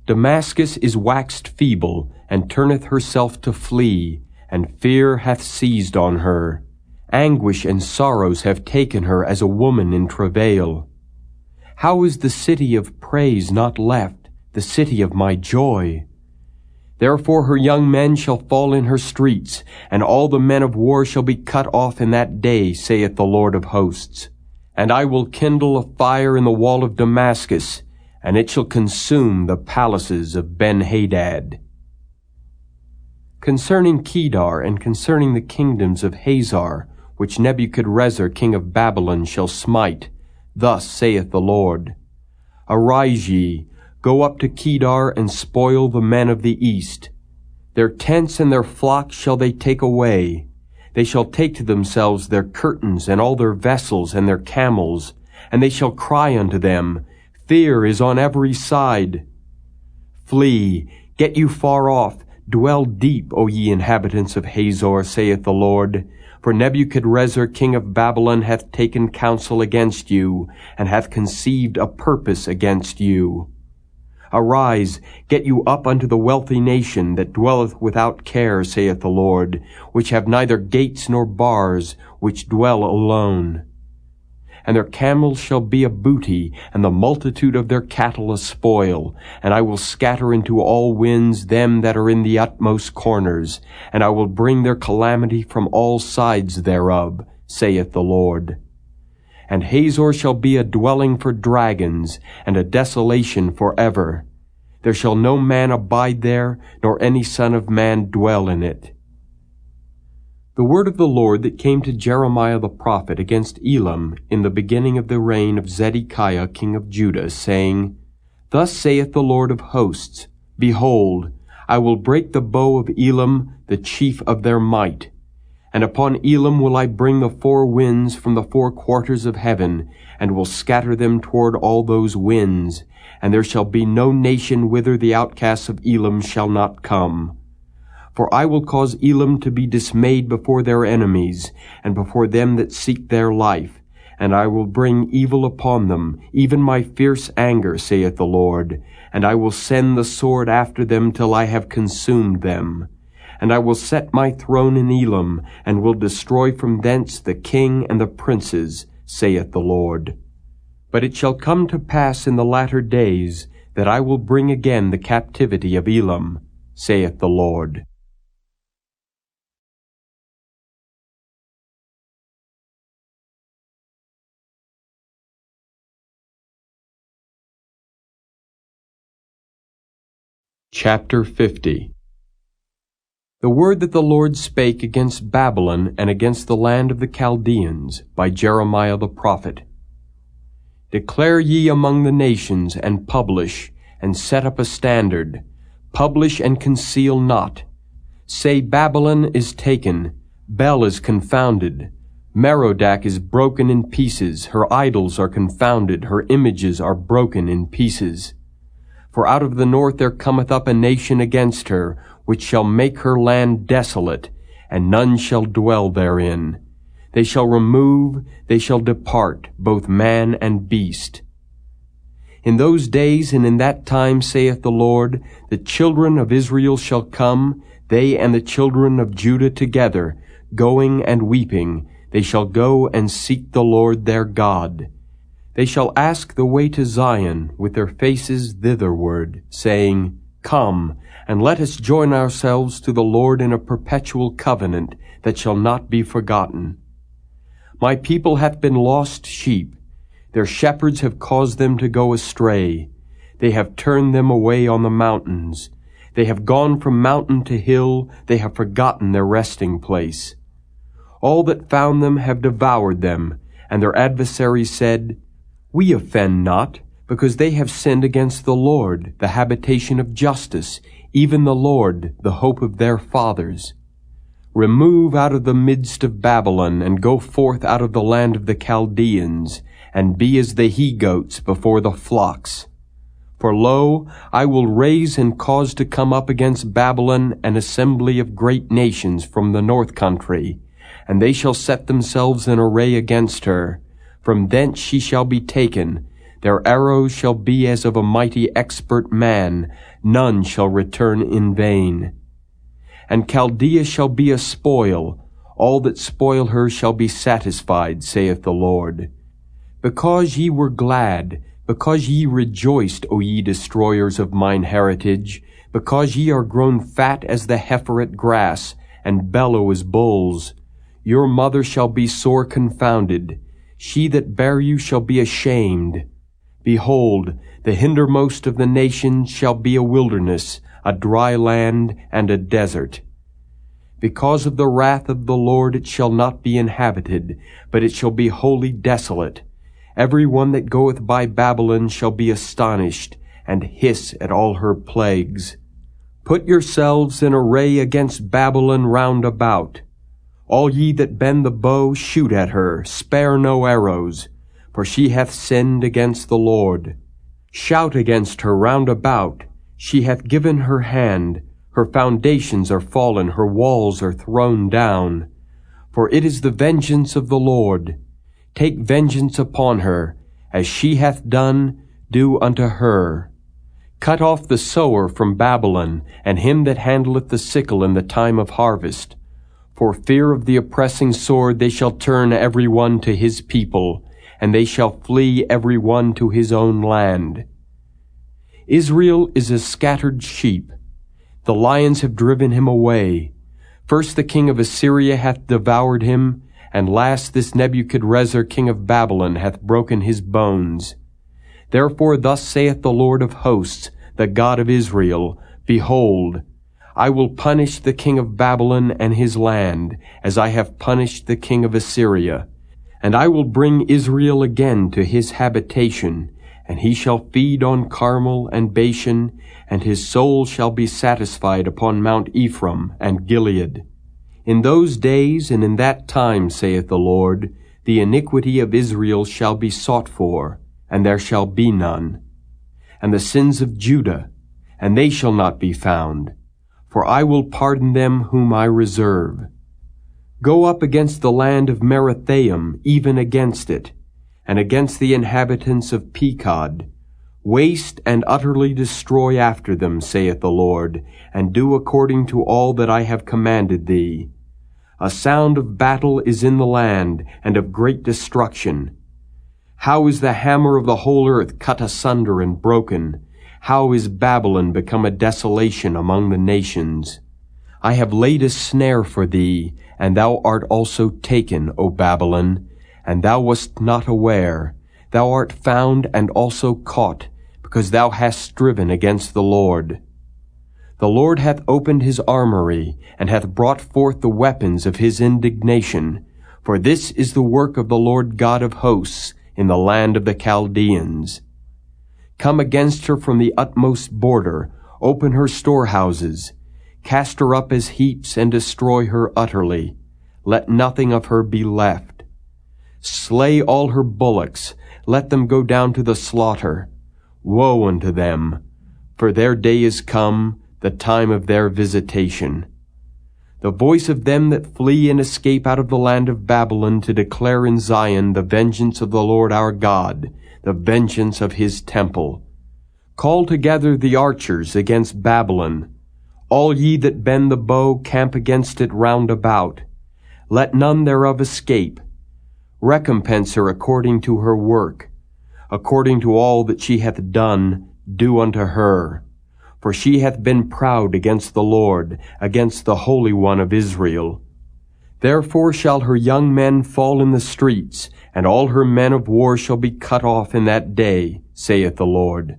Damascus is waxed feeble, and turneth herself to flee, and fear hath seized on her. Anguish and sorrows have taken her as a woman in travail. How is the city of praise not left, the city of my joy? Therefore her young men shall fall in her streets, and all the men of war shall be cut off in that day, saith the Lord of hosts. And I will kindle a fire in the wall of Damascus, and it shall consume the palaces of Ben-Hadad. Concerning Kedar, and concerning the kingdoms of Hazar, which Nebuchadrezzar king of Babylon shall smite, thus saith the Lord, Arise ye, go up to Kedar, and spoil the men of the east. Their tents and their flocks shall they take away. They shall take to themselves their curtains, and all their vessels, and their camels, and they shall cry unto them, Fear is on every side. Flee, get you far off, dwell deep, O ye inhabitants of Hazor, saith the Lord. For Nebuchadrezzar king of Babylon hath taken counsel against you, and hath conceived a purpose against you. Arise, get you up unto the wealthy nation that dwelleth without care, saith the Lord, which have neither gates nor bars, which dwell alone. And their camels shall be a booty, and the multitude of their cattle a spoil. And I will scatter into all winds them that are in the utmost corners, and I will bring their calamity from all sides thereof, saith the Lord. And Hazor shall be a dwelling for dragons, and a desolation forever. There shall no man abide there, nor any son of man dwell in it. The word of the Lord that came to Jeremiah the prophet against Elam in the beginning of the reign of Zedekiah king of Judah, saying, Thus saith the Lord of hosts, Behold, I will break the bow of Elam, the chief of their might. And upon Elam will I bring the four winds from the four quarters of heaven, and will scatter them toward all those winds. And there shall be no nation whither the outcasts of Elam shall not come. For I will cause Elam to be dismayed before their enemies, and before them that seek their life. And I will bring evil upon them, even my fierce anger, saith the Lord. And I will send the sword after them till I have consumed them. And I will set my throne in Elam, and will destroy from thence the king and the princes, saith the Lord. But it shall come to pass in the latter days, that I will bring again the captivity of Elam, saith the Lord. Chapter 50. The word that the Lord spake against Babylon and against the land of the Chaldeans by Jeremiah the prophet. Declare ye among the nations, and publish, and set up a standard. Publish and conceal not. Say, Babylon is taken, Bel is confounded, Merodach is broken in pieces, her idols are confounded, her images are broken in pieces. For out of the north there cometh up a nation against her, which shall make her land desolate, and none shall dwell therein. They shall remove, they shall depart, both man and beast. In those days and in that time, saith the Lord, the children of Israel shall come, they and the children of Judah together, going and weeping. They shall go and seek the Lord their God. They shall ask the way to Zion with their faces thitherward, saying, Come, and let us join ourselves to the Lord in a perpetual covenant that shall not be forgotten. My people hath been lost sheep. Their shepherds have caused them to go astray. They have turned them away on the mountains. They have gone from mountain to hill. They have forgotten their resting place. All that found them have devoured them, and their adversaries said, We offend not, because they have sinned against the Lord, the habitation of justice, even the Lord, the hope of their fathers. Remove out of the midst of Babylon, and go forth out of the land of the Chaldeans, and be as the he-goats before the flocks. For lo, I will raise and cause to come up against Babylon an assembly of great nations from the north country, and they shall set themselves in array against her. From thence she shall be taken. Their arrows shall be as of a mighty expert man. None shall return in vain. And Chaldea shall be a spoil. All that spoil her shall be satisfied, saith the Lord. Because ye were glad, because ye rejoiced, O ye destroyers of mine heritage, because ye are grown fat as the heifer at grass, and bellow as bulls, your mother shall be sore confounded. She that bare you shall be ashamed. Behold, the hindermost of the nations shall be a wilderness, a dry land, and a desert. Because of the wrath of the Lord it shall not be inhabited, but it shall be wholly desolate. Every one that goeth by Babylon shall be astonished, and hiss at all her plagues. Put yourselves in array against Babylon round about. All ye that bend the bow, shoot at her, spare no arrows, for she hath sinned against the Lord. Shout against her round about. She hath given her hand. Her foundations are fallen, her walls are thrown down. For it is the vengeance of the Lord. Take vengeance upon her. As she hath done, do unto her. Cut off the sower from Babylon, and him that handleth the sickle in the time of harvest. For fear of the oppressing sword they shall turn every one to his people, and they shall flee every one to his own land. Israel is a scattered sheep. The lions have driven him away. First the king of Assyria hath devoured him, and last this Nebuchadrezzar king of Babylon hath broken his bones. Therefore thus saith the Lord of hosts, the God of Israel, behold, I will punish the king of Babylon and his land, as I have punished the king of Assyria. And I will bring Israel again to his habitation, and he shall feed on Carmel and Bashan, and his soul shall be satisfied upon Mount Ephraim and Gilead. In those days and in that time, saith the Lord, the iniquity of Israel shall be sought for, and there shall be none. And the sins of Judah, and they shall not be found, for I will pardon them whom I reserve. Go up against the land of Merathaim, even against it, and against the inhabitants of Pekod. Waste and utterly destroy after them, saith the Lord, and do according to all that I have commanded thee. A sound of battle is in the land, and of great destruction. How is the hammer of the whole earth cut asunder and broken? How is Babylon become a desolation among the nations? I have laid a snare for thee, and thou art also taken, O Babylon, and thou wast not aware. Thou art found and also caught, because thou hast striven against the Lord. The Lord hath opened his armory, and hath brought forth the weapons of his indignation. For this is the work of the Lord God of hosts in the land of the Chaldeans. Come against her from the utmost border, open her storehouses, cast her up as heaps, and destroy her utterly. Let nothing of her be left. Slay all her bullocks, let them go down to the slaughter. Woe unto them, for their day is come, the time of their visitation. The voice of them that flee and escape out of the land of Babylon, to declare in Zion the vengeance of the Lord our God, the vengeance of his temple. Call together the archers against Babylon. All ye that bend the bow, camp against it round about. Let none thereof escape. Recompense her according to her work. According to all that she hath done, do unto her. For she hath been proud against the Lord, against the Holy One of Israel. Therefore shall her young men fall in the streets, and all her men of war shall be cut off in that day, saith the Lord.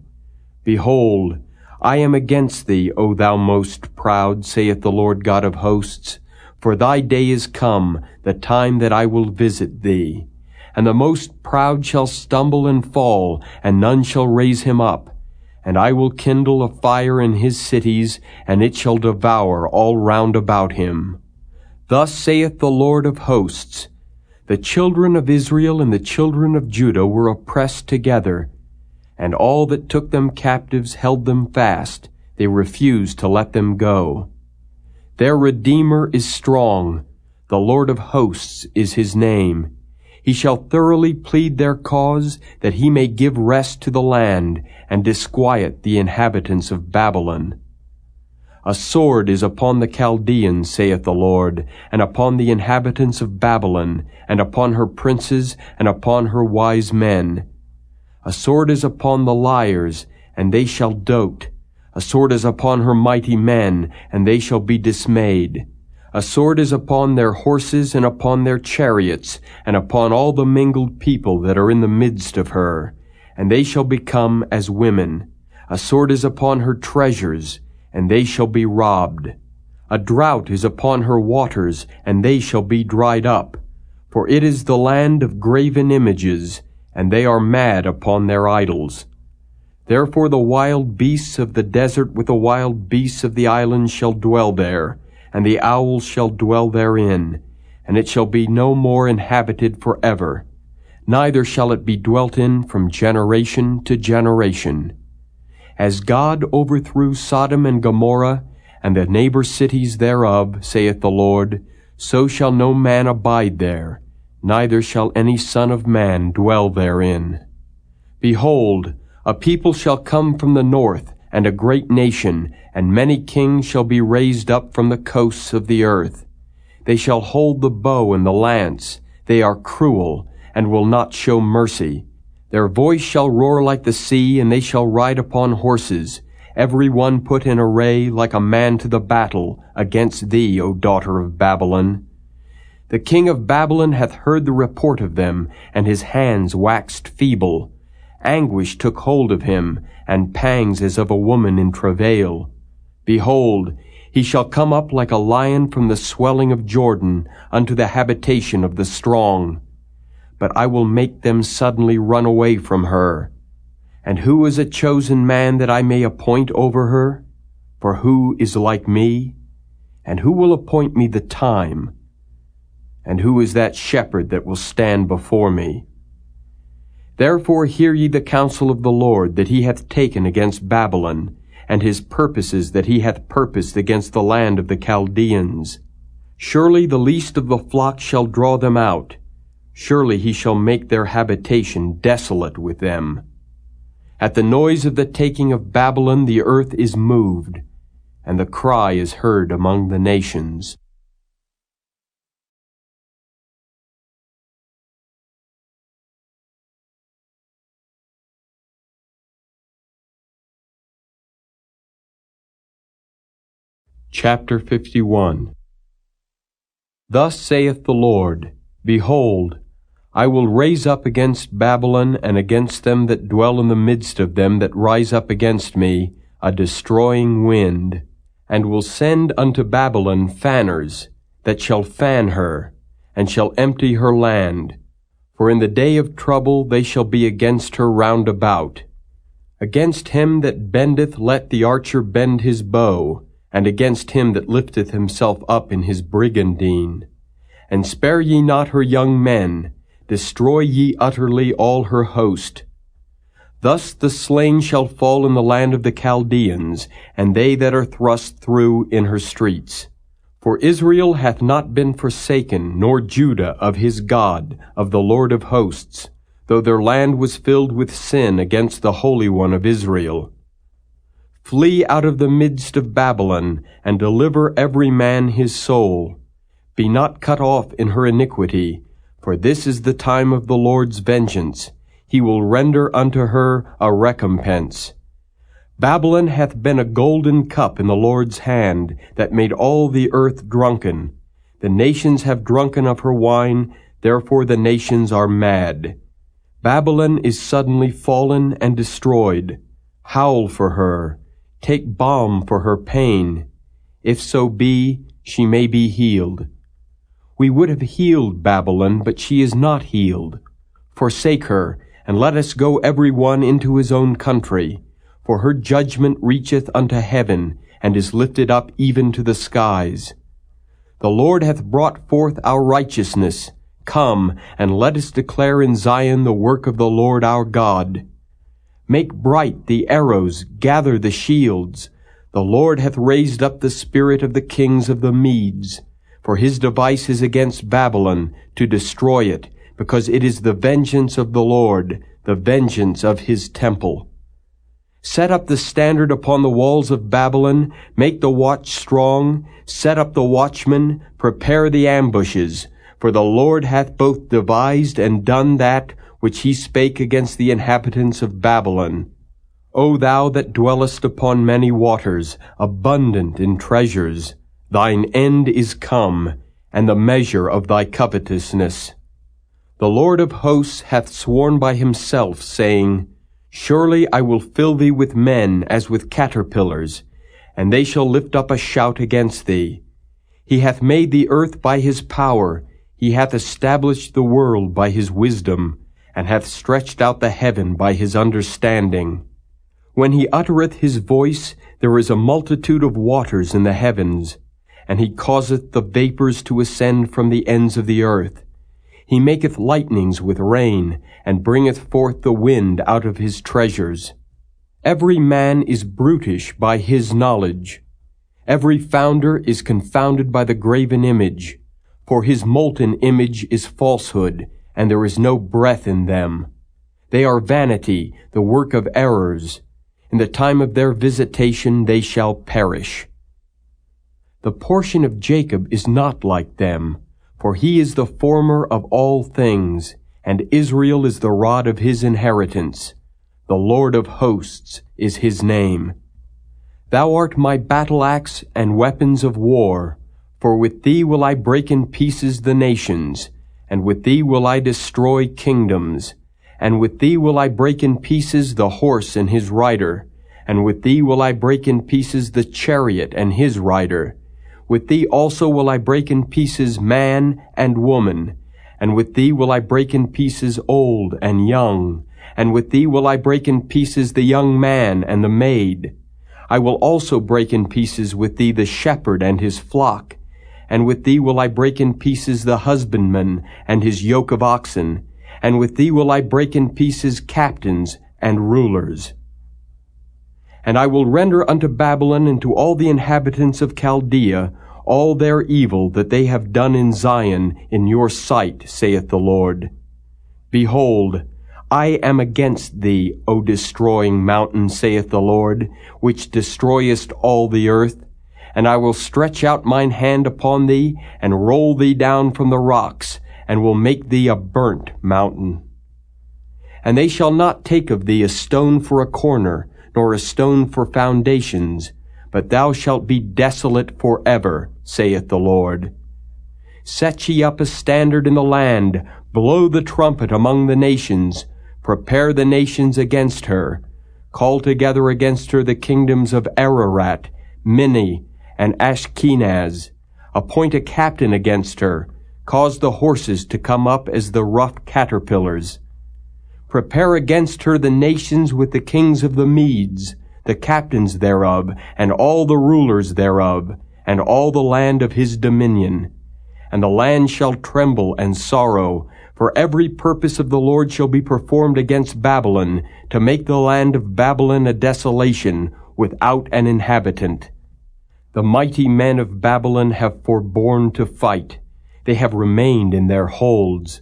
Behold, I am against thee, O thou most proud, saith the Lord God of hosts. For thy day is come, the time that I will visit thee. And the most proud shall stumble and fall, and none shall raise him up. And I will kindle a fire in his cities, and it shall devour all round about him. Thus saith the Lord of hosts, the children of Israel and the children of Judah were oppressed together, and all that took them captives held them fast. They refused to let them go. Their Redeemer is strong. The Lord of hosts is his name. He shall thoroughly plead their cause, that he may give rest to the land, and disquiet the inhabitants of Babylon. A sword is upon the Chaldeans, saith the Lord, and upon the inhabitants of Babylon, and upon her princes, and upon her wise men. A sword is upon the liars, and they shall dote. A sword is upon her mighty men, and they shall be dismayed. A sword is upon their horses, and upon their chariots, and upon all the mingled people that are in the midst of her, and they shall become as women. A sword is upon her treasures, and they shall be robbed. A drought is upon her waters, and they shall be dried up. For it is the land of graven images, and they are mad upon their idols. Therefore the wild beasts of the desert with the wild beasts of the islands shall dwell there, and the owls shall dwell therein, and it shall be no more inhabited forever, neither shall it be dwelt in from generation to generation. As God overthrew Sodom and Gomorrah, and the neighbor cities thereof, saith the Lord, so shall no man abide there, neither shall any son of man dwell therein. Behold, a people shall come from the north, and a great nation, and many kings shall be raised up from the coasts of the earth. They shall hold the bow and the lance. They are cruel, and will not show mercy. Their voice shall roar like the sea, and they shall ride upon horses, every one put in array like a man to the battle, against thee, O daughter of Babylon. The king of Babylon hath heard the report of them, and his hands waxed feeble. Anguish took hold of him, and pangs as of a woman in travail. Behold, he shall come up like a lion from the swelling of Jordan unto the habitation of the strong. But I will make them suddenly run away from her. And who is a chosen man that I may appoint over her? For who is like me? And who will appoint me the time? And who is that shepherd that will stand before me? Therefore hear ye the counsel of the Lord that he hath taken against Babylon, and his purposes that he hath purposed against the land of the Chaldeans. Surely the least of the flock shall draw them out. Surely he shall make their habitation desolate with them. At the noise of the taking of Babylon the earth is moved, and the cry is heard among the nations. Chapter 51. Thus saith the Lord, Behold, I will raise up against Babylon and against them that dwell in the midst of them that rise up against me a destroying wind, and will send unto Babylon fanners, that shall fan her, and shall empty her land. For in the day of trouble they shall be against her round about. Against him that bendeth let the archer bend his bow, and against him that lifteth himself up in his brigandine. And spare ye not her young men, destroy ye utterly all her host. Thus the slain shall fall in the land of the Chaldeans, and they that are thrust through in her streets. For Israel hath not been forsaken, nor Judah of his God, of the Lord of hosts, though their land was filled with sin against the Holy One of Israel. Flee out of the midst of Babylon, and deliver every man his soul. Be not cut off in her iniquity, for this is the time of the Lord's vengeance. He will render unto her a recompense. Babylon hath been a golden cup in the Lord's hand, that made all the earth drunken. The nations have drunken of her wine, therefore the nations are mad. Babylon is suddenly fallen and destroyed. Howl for her. Take balm for her pain. If so be, she may be healed. We would have healed Babylon, but she is not healed. Forsake her, and let us go every one into his own country. For her judgment reacheth unto heaven, and is lifted up even to the skies. The Lord hath brought forth our righteousness. Come, and let us declare in Zion the work of the Lord our God. Make bright the arrows, gather the shields. The Lord hath raised up the spirit of the kings of the Medes. For his device is against Babylon, to destroy it, because it is the vengeance of the Lord, the vengeance of his temple. Set up the standard upon the walls of Babylon, make the watch strong, set up the watchmen, prepare the ambushes. For the Lord hath both devised and done that which he spake against the inhabitants of Babylon. O thou that dwellest upon many waters, abundant in treasures, thine end is come, and the measure of thy covetousness. The Lord of hosts hath sworn by himself, saying, Surely I will fill thee with men as with caterpillars, and they shall lift up a shout against thee. He hath made the earth by his power, he hath established the world by his wisdom, and hath stretched out the heaven by his understanding. When he uttereth his voice, there is a multitude of waters in the heavens, and he causeth the vapors to ascend from the ends of the earth. He maketh lightnings with rain, and bringeth forth the wind out of his treasures. Every man is brutish by his knowledge. Every founder is confounded by the graven image, for his molten image is falsehood, and there is no breath in them. They are vanity, the work of errors. In the time of their visitation they shall perish. The portion of Jacob is not like them, for he is the former of all things, and Israel is the rod of his inheritance. The Lord of hosts is his name. Thou art my battle axe and weapons of war, for with thee will I break in pieces the nations, and with thee will I destroy kingdoms, and with thee will I break in pieces the horse and his rider, and with thee will I break in pieces the chariot and his rider. With thee also will I break in pieces man and woman, and with thee will I break in pieces old and young, and with thee will I break in pieces the young man and the maid. I will also break in pieces with thee the shepherd and his flock, and with thee will I break in pieces the husbandman and his yoke of oxen, and with thee will I break in pieces captains and rulers. And I will render unto Babylon and to all the inhabitants of Chaldea all their evil that they have done in Zion in your sight, saith the Lord. Behold, I am against thee, O destroying mountain, saith the Lord, which destroyest all the earth. And I will stretch out mine hand upon thee, and roll thee down from the rocks, and will make thee a burnt mountain. And they shall not take of thee a stone for a corner, nor a stone for foundations, but thou shalt be desolate forever, saith the Lord. Set ye up a standard in the land, blow the trumpet among the nations, prepare the nations against her, call together against her the kingdoms of Ararat, Minni, and Ashkenaz, appoint a captain against her, cause the horses to come up as the rough caterpillars. Prepare against her the nations with the kings of the Medes, the captains thereof, and all the rulers thereof, and all the land of his dominion. And the land shall tremble and sorrow, for every purpose of the Lord shall be performed against Babylon, to make the land of Babylon a desolation, without an inhabitant. The mighty men of Babylon have forborne to fight. They have remained in their holds.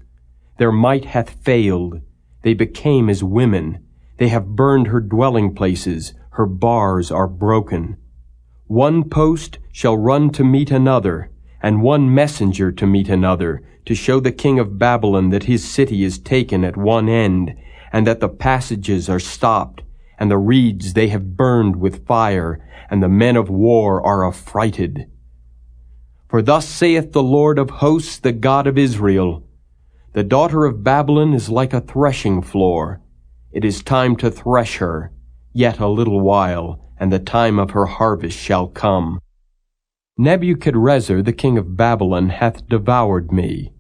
Their might hath failed. They became as women. They have burned her dwelling places. Her bars are broken. One post shall run to meet another, and one messenger to meet another, to show the king of Babylon that his city is taken at one end, and that the passages are stopped, and the reeds they have burned with fire, and the men of war are affrighted. For thus saith the Lord of hosts, the God of Israel, the daughter of Babylon is like a threshing floor. It is time to thresh her, yet a little while, and the time of her harvest shall come. Nebuchadrezzar the king of Babylon hath devoured me.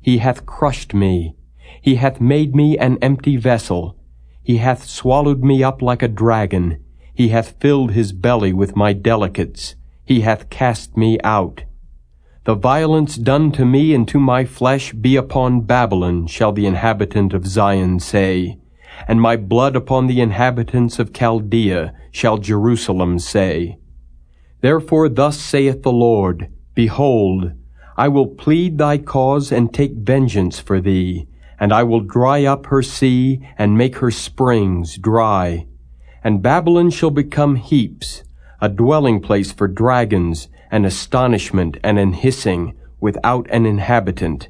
He hath crushed me. He hath made me an empty vessel. He hath swallowed me up like a dragon. He hath filled his belly with my delicates. He hath cast me out. The violence done to me and to my flesh be upon Babylon, shall the inhabitant of Zion say, and my blood upon the inhabitants of Chaldea, shall Jerusalem say. Therefore thus saith the Lord, Behold, I will plead thy cause and take vengeance for thee, and I will dry up her sea and make her springs dry. And Babylon shall become heaps, a dwelling place for dragons, an astonishment and an hissing, without an inhabitant.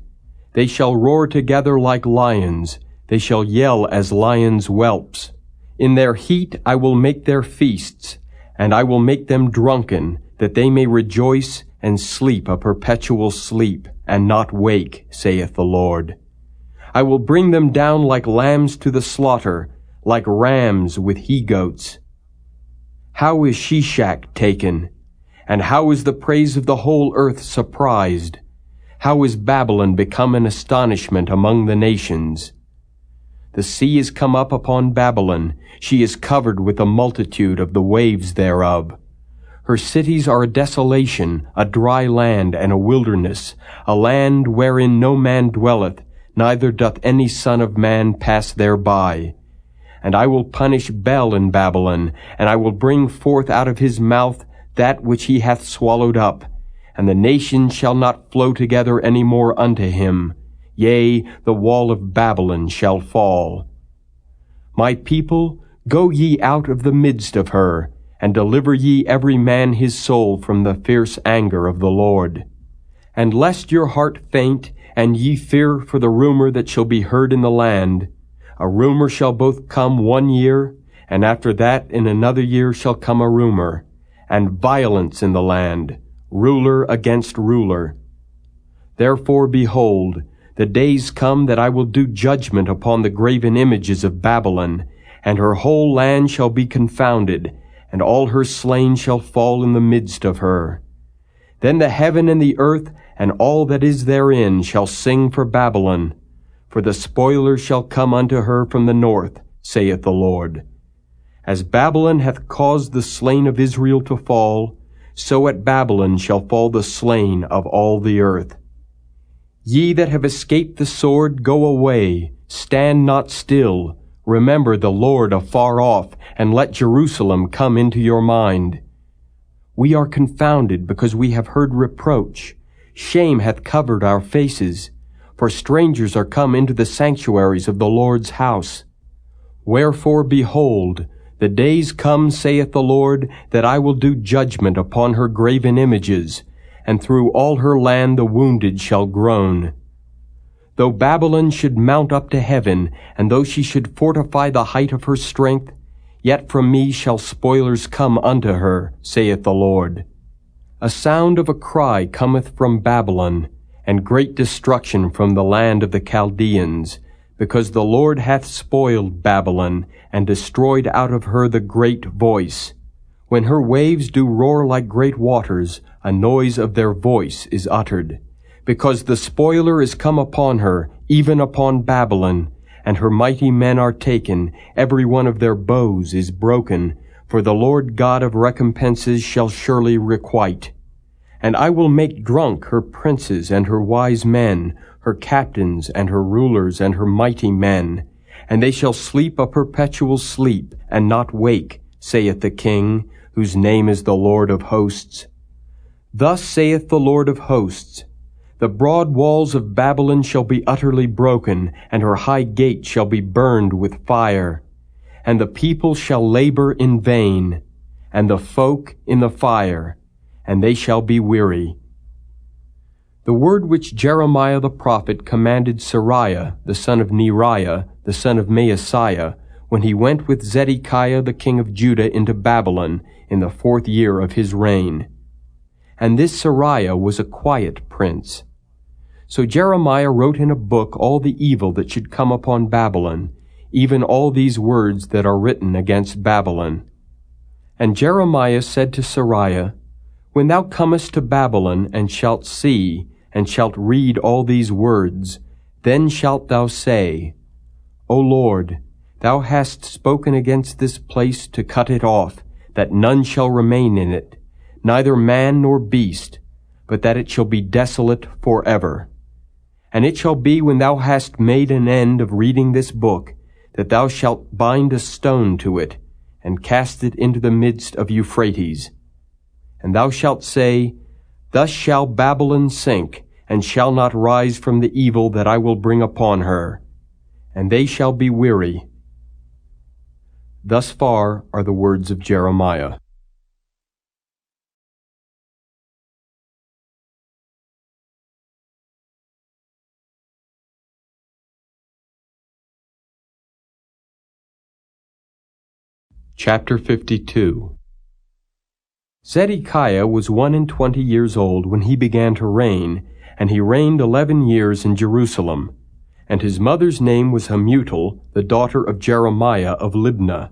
They shall roar together like lions, they shall yell as lions' whelps. In their heat I will make their feasts, and I will make them drunken, that they may rejoice and sleep a perpetual sleep, and not wake, saith the Lord. I will bring them down like lambs to the slaughter, like rams with he-goats. How is Shishak taken? And how is the praise of the whole earth surprised? How is Babylon become an astonishment among the nations? The sea is come up upon Babylon. She is covered with the multitude of the waves thereof. Her cities are a desolation, a dry land, and a wilderness, a land wherein no man dwelleth, neither doth any son of man pass thereby. And I will punish Bel in Babylon, and I will bring forth out of his mouth that which he hath swallowed up, and the nations shall not flow together any more unto him. Yea, the wall of Babylon shall fall. My people, go ye out of the midst of her, and deliver ye every man his soul from the fierce anger of the Lord. And lest your heart faint, and ye fear for the rumor that shall be heard in the land, a rumor shall both come 1 year, and after that in another year shall come a rumor, and violence in the land, ruler against ruler. Therefore, behold, the days come that I will do judgment upon the graven images of Babylon, and her whole land shall be confounded, and all her slain shall fall in the midst of her. Then the heaven and the earth and all that is therein shall sing for Babylon, for the spoiler shall come unto her from the north, saith the Lord. As Babylon hath caused the slain of Israel to fall, so at Babylon shall fall the slain of all the earth. Ye that have escaped the sword, go away, stand not still, remember the Lord afar off, and let Jerusalem come into your mind. We are confounded because we have heard reproach. Shame hath covered our faces, for strangers are come into the sanctuaries of the Lord's house. Wherefore, behold, the days come, saith the Lord, that I will do judgment upon her graven images, and through all her land the wounded shall groan. Though Babylon should mount up to heaven, and though she should fortify the height of her strength, yet from me shall spoilers come unto her, saith the Lord. A sound of a cry cometh from Babylon, and great destruction from the land of the Chaldeans, because the Lord hath spoiled Babylon, and destroyed out of her the great voice. When her waves do roar like great waters, a noise of their voice is uttered. Because the spoiler is come upon her, even upon Babylon, and her mighty men are taken, every one of their bows is broken, for the Lord God of recompenses shall surely requite. And I will make drunk her princes and her wise men, her captains and her rulers and her mighty men, and they shall sleep a perpetual sleep, and not wake, saith the King, whose name is the Lord of hosts. Thus saith the Lord of hosts, the broad walls of Babylon shall be utterly broken, and her high gate shall be burned with fire. And the people shall labor in vain, and the folk in the fire, and they shall be weary. The word which Jeremiah the prophet commanded Seraiah, the son of Neriah, the son of Maaseiah, when he went with Zedekiah the king of Judah into Babylon in the 4th year of his reign. And this Seraiah was a quiet prince. So Jeremiah wrote in a book all the evil that should come upon Babylon, even all these words that are written against Babylon. And Jeremiah said to Seraiah, When thou comest to Babylon, and shalt see, and shalt read all these words, then shalt thou say, O Lord, thou hast spoken against this place to cut it off, that none shall remain in it, neither man nor beast, but that it shall be desolate forever. And it shall be, when thou hast made an end of reading this book, that thou shalt bind a stone to it, and cast it into the midst of Euphrates. And thou shalt say, Thus shall Babylon sink, and shall not rise from the evil that I will bring upon her. And they shall be weary. Thus far are the words of Jeremiah. Chapter 52. Zedekiah was 21 years old when he began to reign, and he reigned 11 years in Jerusalem. And his mother's name was Hamutal, the daughter of Jeremiah of Libnah.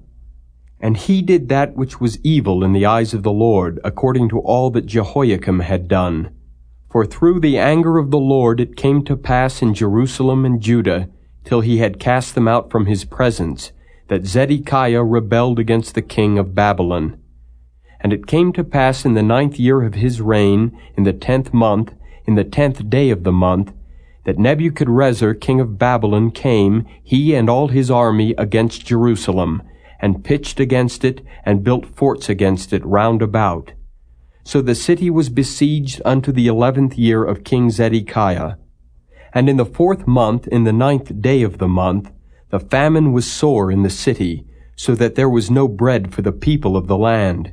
And he did that which was evil in the eyes of the Lord, according to all that Jehoiakim had done. For through the anger of the Lord it came to pass in Jerusalem and Judah, till he had cast them out from his presence, that Zedekiah rebelled against the king of Babylon. And it came to pass in the 9th year of his reign, in the 10th month, in the 10th day of the month, that Nebuchadrezzar king of Babylon came, he and all his army, against Jerusalem, and pitched against it, and built forts against it round about. So the city was besieged unto the 11th year of King Zedekiah. And in the 4th month, in the 9th day of the month, the famine was sore in the city, so that there was no bread for the people of the land.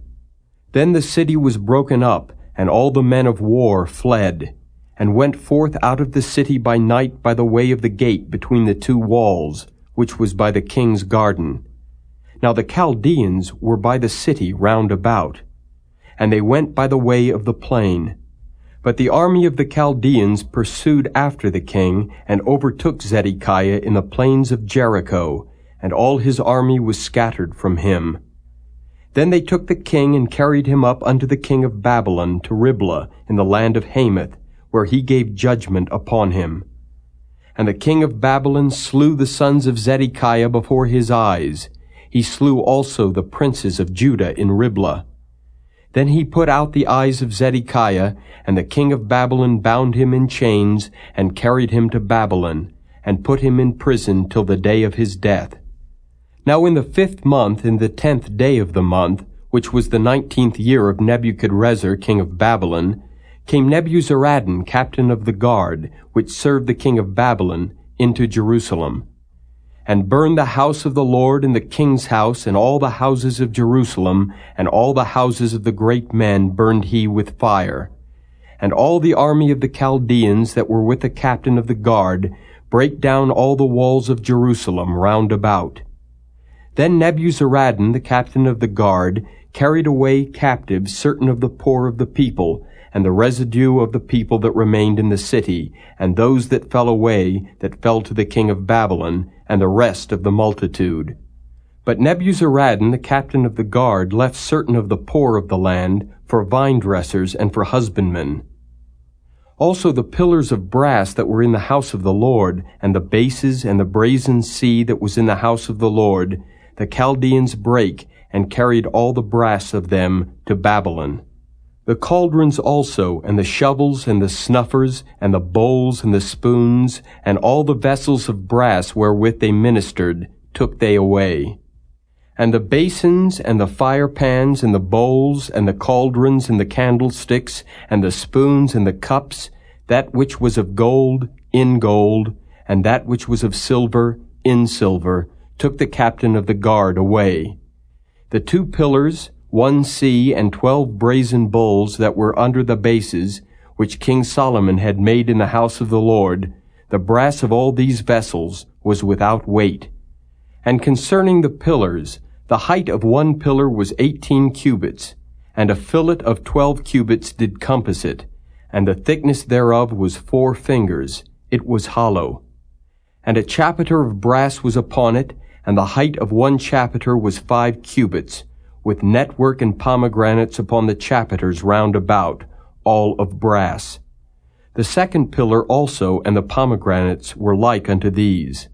Then the city was broken up, and all the men of war fled, and went forth out of the city by night by the way of the gate between the 2 walls, which was by the king's garden. Now the Chaldeans were by the city round about, and they went by the way of the plain. But the army of the Chaldeans pursued after the king, and overtook Zedekiah in the plains of Jericho, and all his army was scattered from him. Then they took the king and carried him up unto the king of Babylon to Riblah in the land of Hamath, where he gave judgment upon him. And the king of Babylon slew the sons of Zedekiah before his eyes. He slew also the princes of Judah in Riblah. Then he put out the eyes of Zedekiah, and the king of Babylon bound him in chains, and carried him to Babylon, and put him in prison till the day of his death. Now in the 5th month, in the 10th day of the month, which was the 19th year of Nebuchadrezzar king of Babylon, came Nebuzaradan, captain of the guard, which served the king of Babylon, into Jerusalem, and burned the house of the Lord and the king's house, and all the houses of Jerusalem, and all the houses of the great men burned he with fire. And all the army of the Chaldeans that were with the captain of the guard brake down all the walls of Jerusalem round about. Then Nebuzaradan, the captain of the guard, carried away captive certain of the poor of the people, and the residue of the people that remained in the city, and those that fell away, that fell to the king of Babylon, and the rest of the multitude. But Nebuzaradan, the captain of the guard, left certain of the poor of the land for vine-dressers and for husbandmen. Also the pillars of brass that were in the house of the Lord, and the bases and the brazen sea that was in the house of the Lord, the Chaldeans brake, and carried all the brass of them to Babylon. The cauldrons also, and the shovels, and the snuffers, and the bowls, and the spoons, and all the vessels of brass wherewith they ministered, took they away. And the basins, and the fire pans, and the bowls, and the cauldrons, and the candlesticks, and the spoons, and the cups, that which was of gold, in gold, and that which was of silver, in silver, took the captain of the guard away. The 2 pillars, 1 sea, and 12 brazen bulls that were under the bases, which King Solomon had made in the house of the Lord, the brass of all these vessels was without weight. And concerning the pillars, the height of 1 pillar was 18 cubits, and a fillet of 12 cubits did compass it, and the thickness thereof was 4 fingers, it was hollow. And a chapiter of brass was upon it, and the height of 1 chapiter was 5 cubits, with network and pomegranates upon the chapiters round about, all of brass. The 2nd pillar also and the pomegranates were like unto these.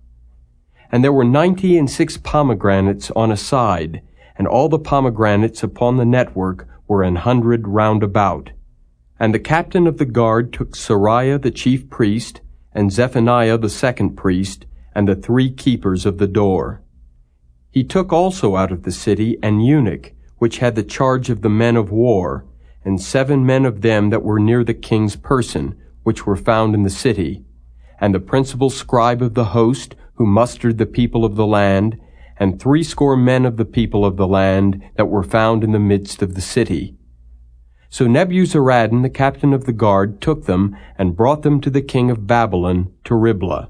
And there were 96 pomegranates on a side, and all the pomegranates upon the network were 100 round about. And the captain of the guard took Sariah the chief priest, and Zephaniah the 2nd priest, and the 3 keepers of the door. He took also out of the city an eunuch, which had the charge of the men of war, and 7 men of them that were near the king's person, which were found in the city, and the principal scribe of the host, who mustered the people of the land, and 60 men of the people of the land that were found in the midst of the city. So Nebuzaradan, the captain of the guard, took them, and brought them to the king of Babylon to Riblah.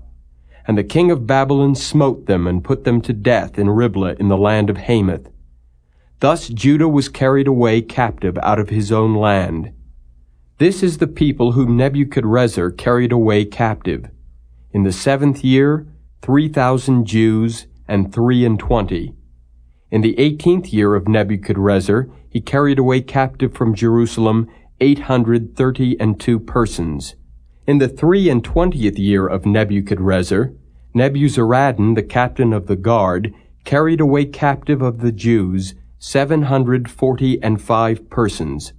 And the king of Babylon smote them, and put them to death in Riblah in the land of Hamath. Thus Judah was carried away captive out of his own land. This is the people whom Nebuchadrezzar carried away captive. In the 7th year, 3,000 Jews, and 23. In the 18th year of Nebuchadrezzar, he carried away captive from Jerusalem 832 persons. In the 23 year of Nebuchadrezzar, Nebuzaradan, the captain of the guard, carried away captive of the Jews 745 persons.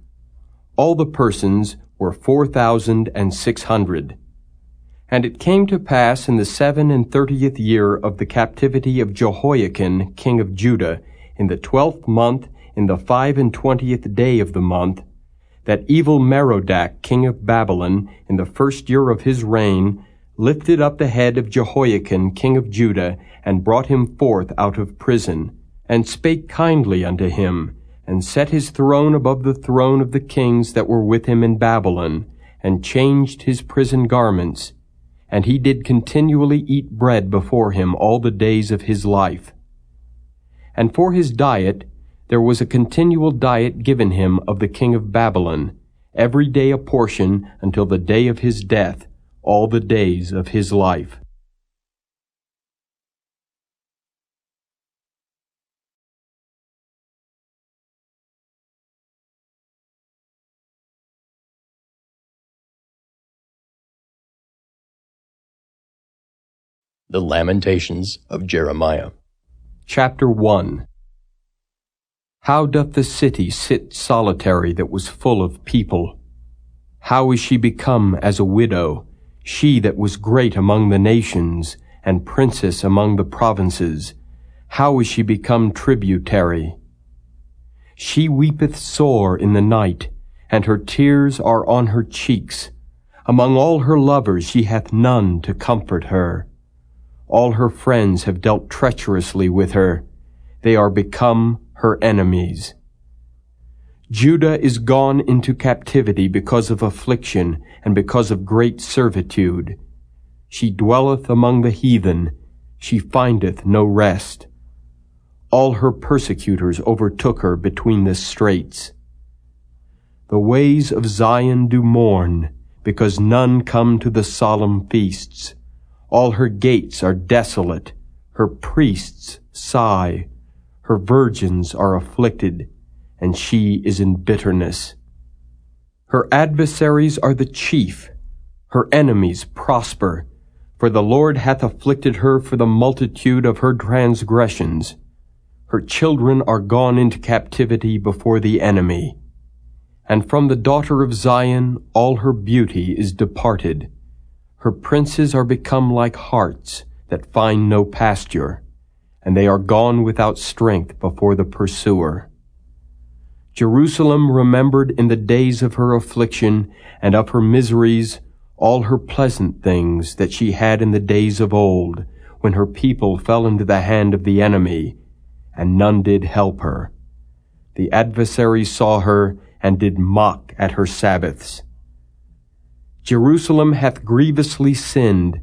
All the persons were 4,600. And it came to pass in the 37th year of the captivity of Jehoiakim, king of Judah, in the 12th month, in the 25th day of the month, that evil Merodach, king of Babylon, in the 1st year of his reign, lifted up the head of Jehoiakim, king of Judah, and brought him forth out of prison, and spake kindly unto him, and set his throne above the throne of the kings that were with him in Babylon, and changed his prison garments, and he did continually eat bread before him all the days of his life. And for his diet there was a continual diet given him of the king of Babylon, every day a portion until the day of his death, all the days of his life. The Lamentations of Jeremiah. Chapter 1. How doth the city sit solitary that was full of people? How is she become as a widow, she that was great among the nations, and princess among the provinces? How is she become tributary? She weepeth sore in the night, and her tears are on her cheeks. Among all her lovers she hath none to comfort her. All her friends have dealt treacherously with her. They are become her enemies. Judah is gone into captivity because of affliction and because of great servitude. She dwelleth among the heathen. She findeth no rest. All her persecutors overtook her between the straits. The ways of Zion do mourn, because none come to the solemn feasts. All her gates are desolate, her priests sigh, her virgins are afflicted, and she is in bitterness. Her adversaries are the chief, her enemies prosper, for the Lord hath afflicted her for the multitude of her transgressions. Her children are gone into captivity before the enemy. And from the daughter of Zion all her beauty is departed. Her princes are become like harts that find no pasture, and they are gone without strength before the pursuer. Jerusalem remembered in the days of her affliction and of her miseries all her pleasant things that she had in the days of old, when her people fell into the hand of the enemy, and none did help her. The adversaries saw her, and did mock at her Sabbaths. Jerusalem hath grievously sinned,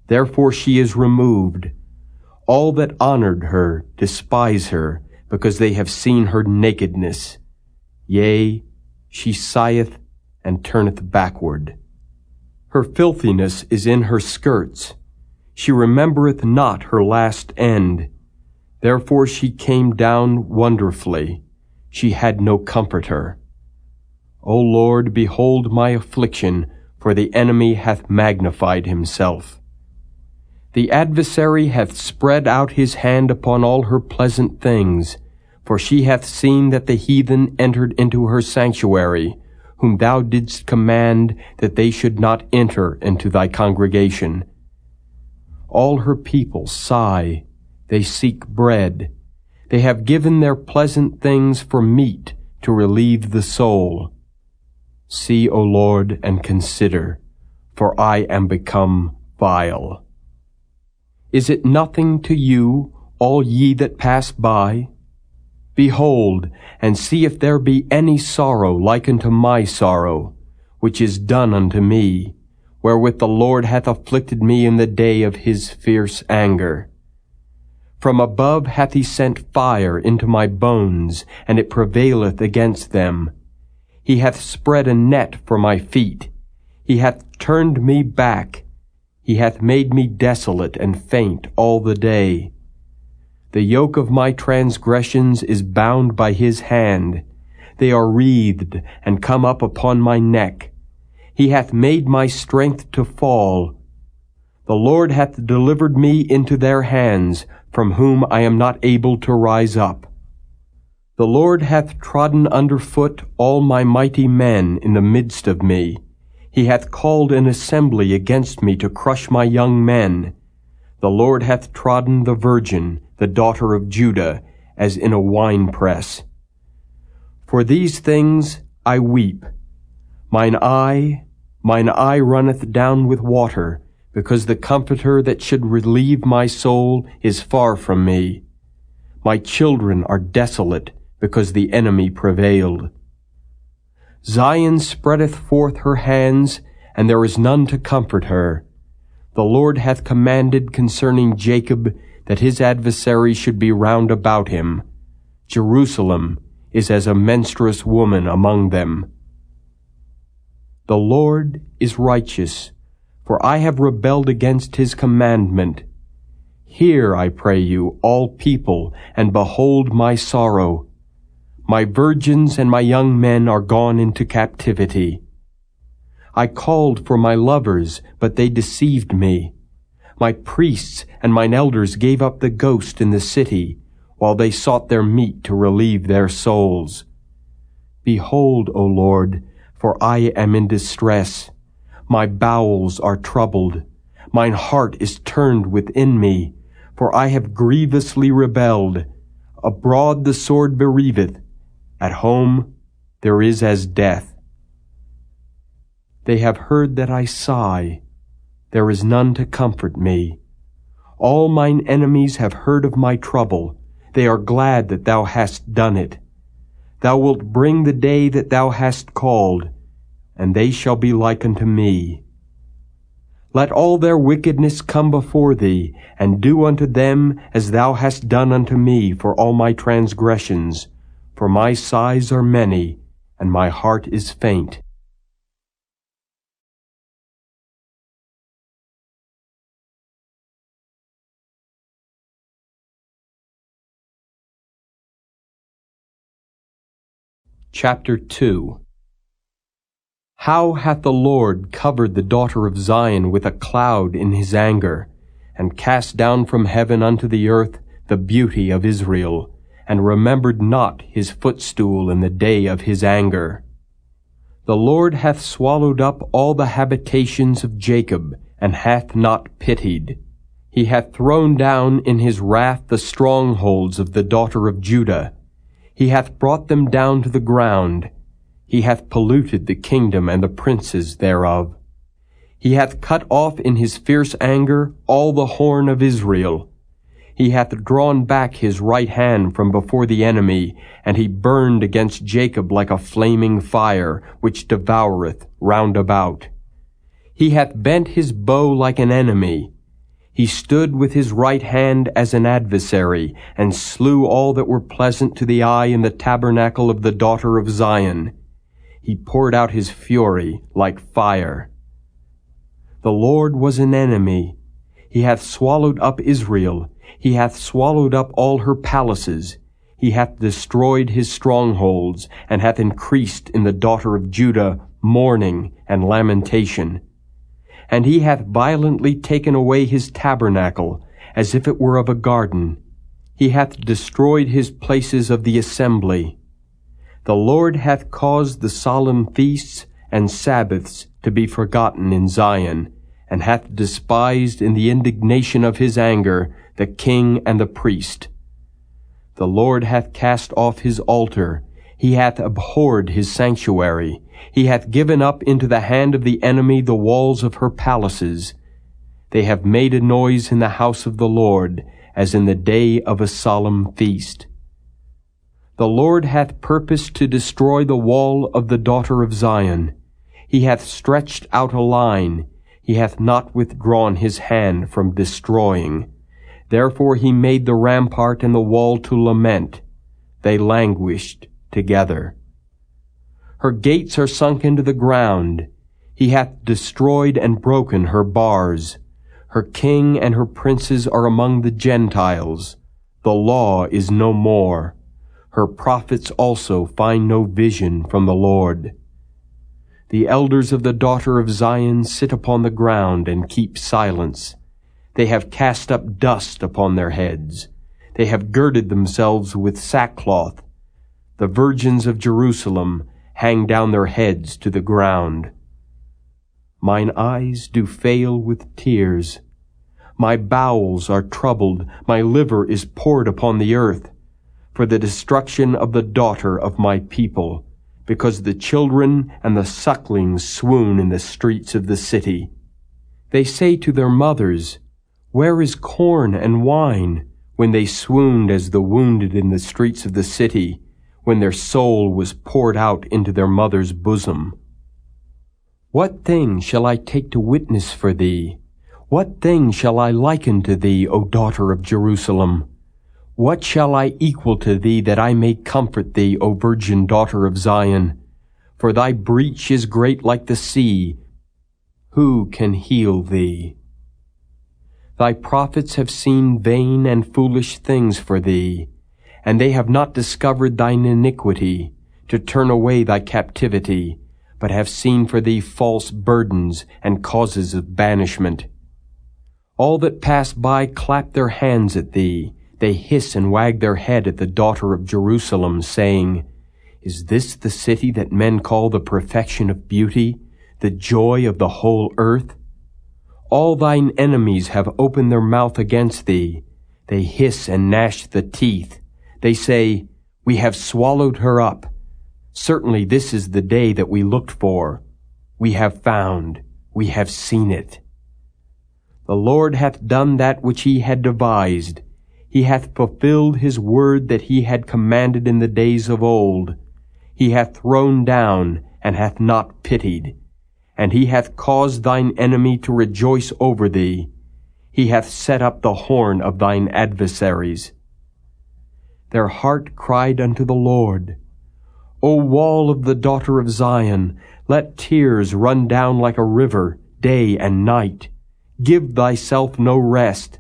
therefore she is removed. All that honored her despise her, because they have seen her nakedness. Yea, she sigheth and turneth backward. Her filthiness is in her skirts. She remembereth not her last end. Therefore she came down wonderfully. She had no comforter. O Lord, behold my affliction, for the enemy hath magnified himself. The adversary hath spread out his hand upon all her pleasant things, for she hath seen that the heathen entered into her sanctuary, whom thou didst command that they should not enter into thy congregation. All her people sigh, they seek bread. They have given their pleasant things for meat to relieve the soul. See, O Lord, and consider, for I am become vile. Is it nothing to you, all ye that pass by? Behold, and see if there be any sorrow like unto my sorrow, which is done unto me, wherewith the Lord hath afflicted me in the day of his fierce anger. From above hath he sent fire into my bones, and it prevaileth against them. He hath spread a net for my feet. He hath turned me back. He hath made me desolate and faint all the day. The yoke of my transgressions is bound by his hand. They are wreathed and come up upon my neck. He hath made my strength to fall. The Lord hath delivered me into their hands, from whom I am not able to rise up. The Lord hath trodden under foot all my mighty men in the midst of me. He hath called an assembly against me to crush my young men. The Lord hath trodden the virgin, the daughter of Judah, as in a winepress. For these things I weep. Mine eye runneth down with water, because the Comforter that should relieve my soul is far from me. My children are desolate, because the enemy prevailed. Zion spreadeth forth her hands, and there is none to comfort her. The Lord hath commanded concerning Jacob that his adversary should be round about him. Jerusalem is as a menstruous woman among them. The Lord is righteous, for I have rebelled against his commandment. Hear, I pray you, all people, and behold my sorrow. My virgins and my young men are gone into captivity. I called for my lovers, but they deceived me. My priests and mine elders gave up the ghost in the city, while they sought their meat to relieve their souls. Behold, O Lord, for I am in distress. My bowels are troubled. Mine heart is turned within me, for I have grievously rebelled. Abroad the sword bereaveth. At home there is as death. They have heard that I sigh. There is none to comfort me. All mine enemies have heard of my trouble. They are glad that thou hast done it. Thou wilt bring the day that thou hast called, and they shall be like unto me. Let all their wickedness come before thee, and do unto them as thou hast done unto me for all my transgressions. For my sighs are many, and my heart is faint. Chapter 2. How hath the Lord covered the daughter of Zion with a cloud in his anger, and cast down from heaven unto the earth the beauty of Israel, and remembered not his footstool in the day of his anger. The Lord hath swallowed up all the habitations of Jacob, and hath not pitied. He hath thrown down in his wrath the strongholds of the daughter of Judah. He hath brought them down to the ground. He hath polluted the kingdom and the princes thereof. He hath cut off in his fierce anger all the horn of Israel. He hath drawn back his right hand from before the enemy, and he burned against Jacob like a flaming fire, which devoureth round about. He hath bent his bow like an enemy. He stood with his right hand as an adversary, and slew all that were pleasant to the eye in the tabernacle of the daughter of Zion. He poured out his fury like fire. The Lord was an enemy. He hath swallowed up Israel. He hath swallowed up all her palaces. He hath destroyed his strongholds, and hath increased in the daughter of Judah mourning and lamentation. And he hath violently taken away his tabernacle, as if it were of a garden. He hath destroyed his places of the assembly. The Lord hath caused the solemn feasts and Sabbaths to be forgotten in Zion, and hath despised in the indignation of his anger the king and the priest. The Lord hath cast off his altar. He hath abhorred his sanctuary. He hath given up into the hand of the enemy the walls of her palaces. They have made a noise in the house of the Lord, as in the day of a solemn feast. The Lord hath purposed to destroy the wall of the daughter of Zion. He hath stretched out a line. He hath not withdrawn his hand from destroying. Therefore he made the rampart and the wall to lament. They languished together. Her gates are sunk into the ground. He hath destroyed and broken her bars. Her king and her princes are among the Gentiles. The law is no more. Her prophets also find no vision from the Lord. The elders of the daughter of Zion sit upon the ground and keep silence. They have cast up dust upon their heads. They have girded themselves with sackcloth. The virgins of Jerusalem hang down their heads to the ground. Mine eyes do fail with tears. My bowels are troubled. My liver is poured upon the earth, for the destruction of the daughter of my people, because the children and the sucklings swoon in the streets of the city. They say to their mothers, Where is corn and wine? When they swooned as the wounded in the streets of the city, when their soul was poured out into their mother's bosom. What thing shall I take to witness for thee? What thing shall I liken to thee, O daughter of Jerusalem? What shall I equal to thee that I may comfort thee, O virgin daughter of Zion? for thy breach is great like the sea. Who can heal thee? Thy prophets have seen vain and foolish things for thee, and they have not discovered thine iniquity, to turn away thy captivity, but have seen for thee false burdens and causes of banishment. All that pass by clap their hands at thee. They hiss and wag their head at the daughter of Jerusalem, saying, Is this the city that men call the perfection of beauty, the joy of the whole earth? All thine enemies have opened their mouth against thee. They hiss and gnash the teeth. They say, We have swallowed her up. Certainly this is the day that we looked for. We have found, we have seen it. The Lord hath done that which he had devised. He hath fulfilled his word that he had commanded in the days of old. He hath thrown down, and hath not pitied. And he hath caused thine enemy to rejoice over thee. He hath set up the horn of thine adversaries. Their heart cried unto the Lord, O wall of the daughter of Zion, let tears run down like a river, day and night. Give thyself no rest.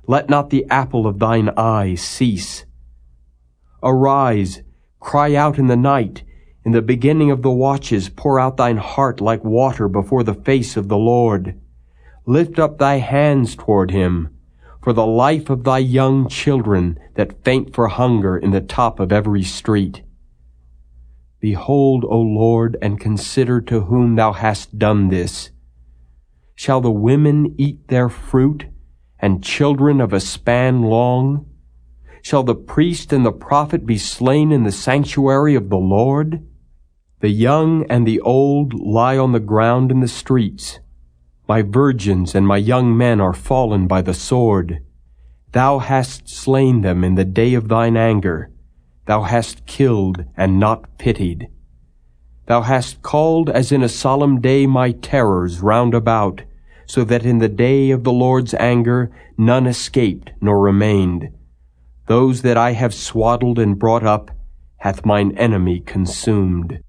Let not the apple of thine eye cease. Arise, cry out in the night. In the beginning of the watches pour out thine heart like water before the face of the Lord. Lift up thy hands toward him, for the life of thy young children that faint for hunger in the top of every street. Behold, O Lord, and consider to whom thou hast done this. Shall the women eat their fruit, and children of a span long? Shall the priest and the prophet be slain in the sanctuary of the Lord? The young and the old lie on the ground in the streets. My virgins and my young men are fallen by the sword. Thou hast slain them in the day of thine anger. Thou hast killed and not pitied. Thou hast called as in a solemn day my terrors round about, so that in the day of the Lord's anger none escaped nor remained. Those that I have swaddled and brought up hath mine enemy consumed.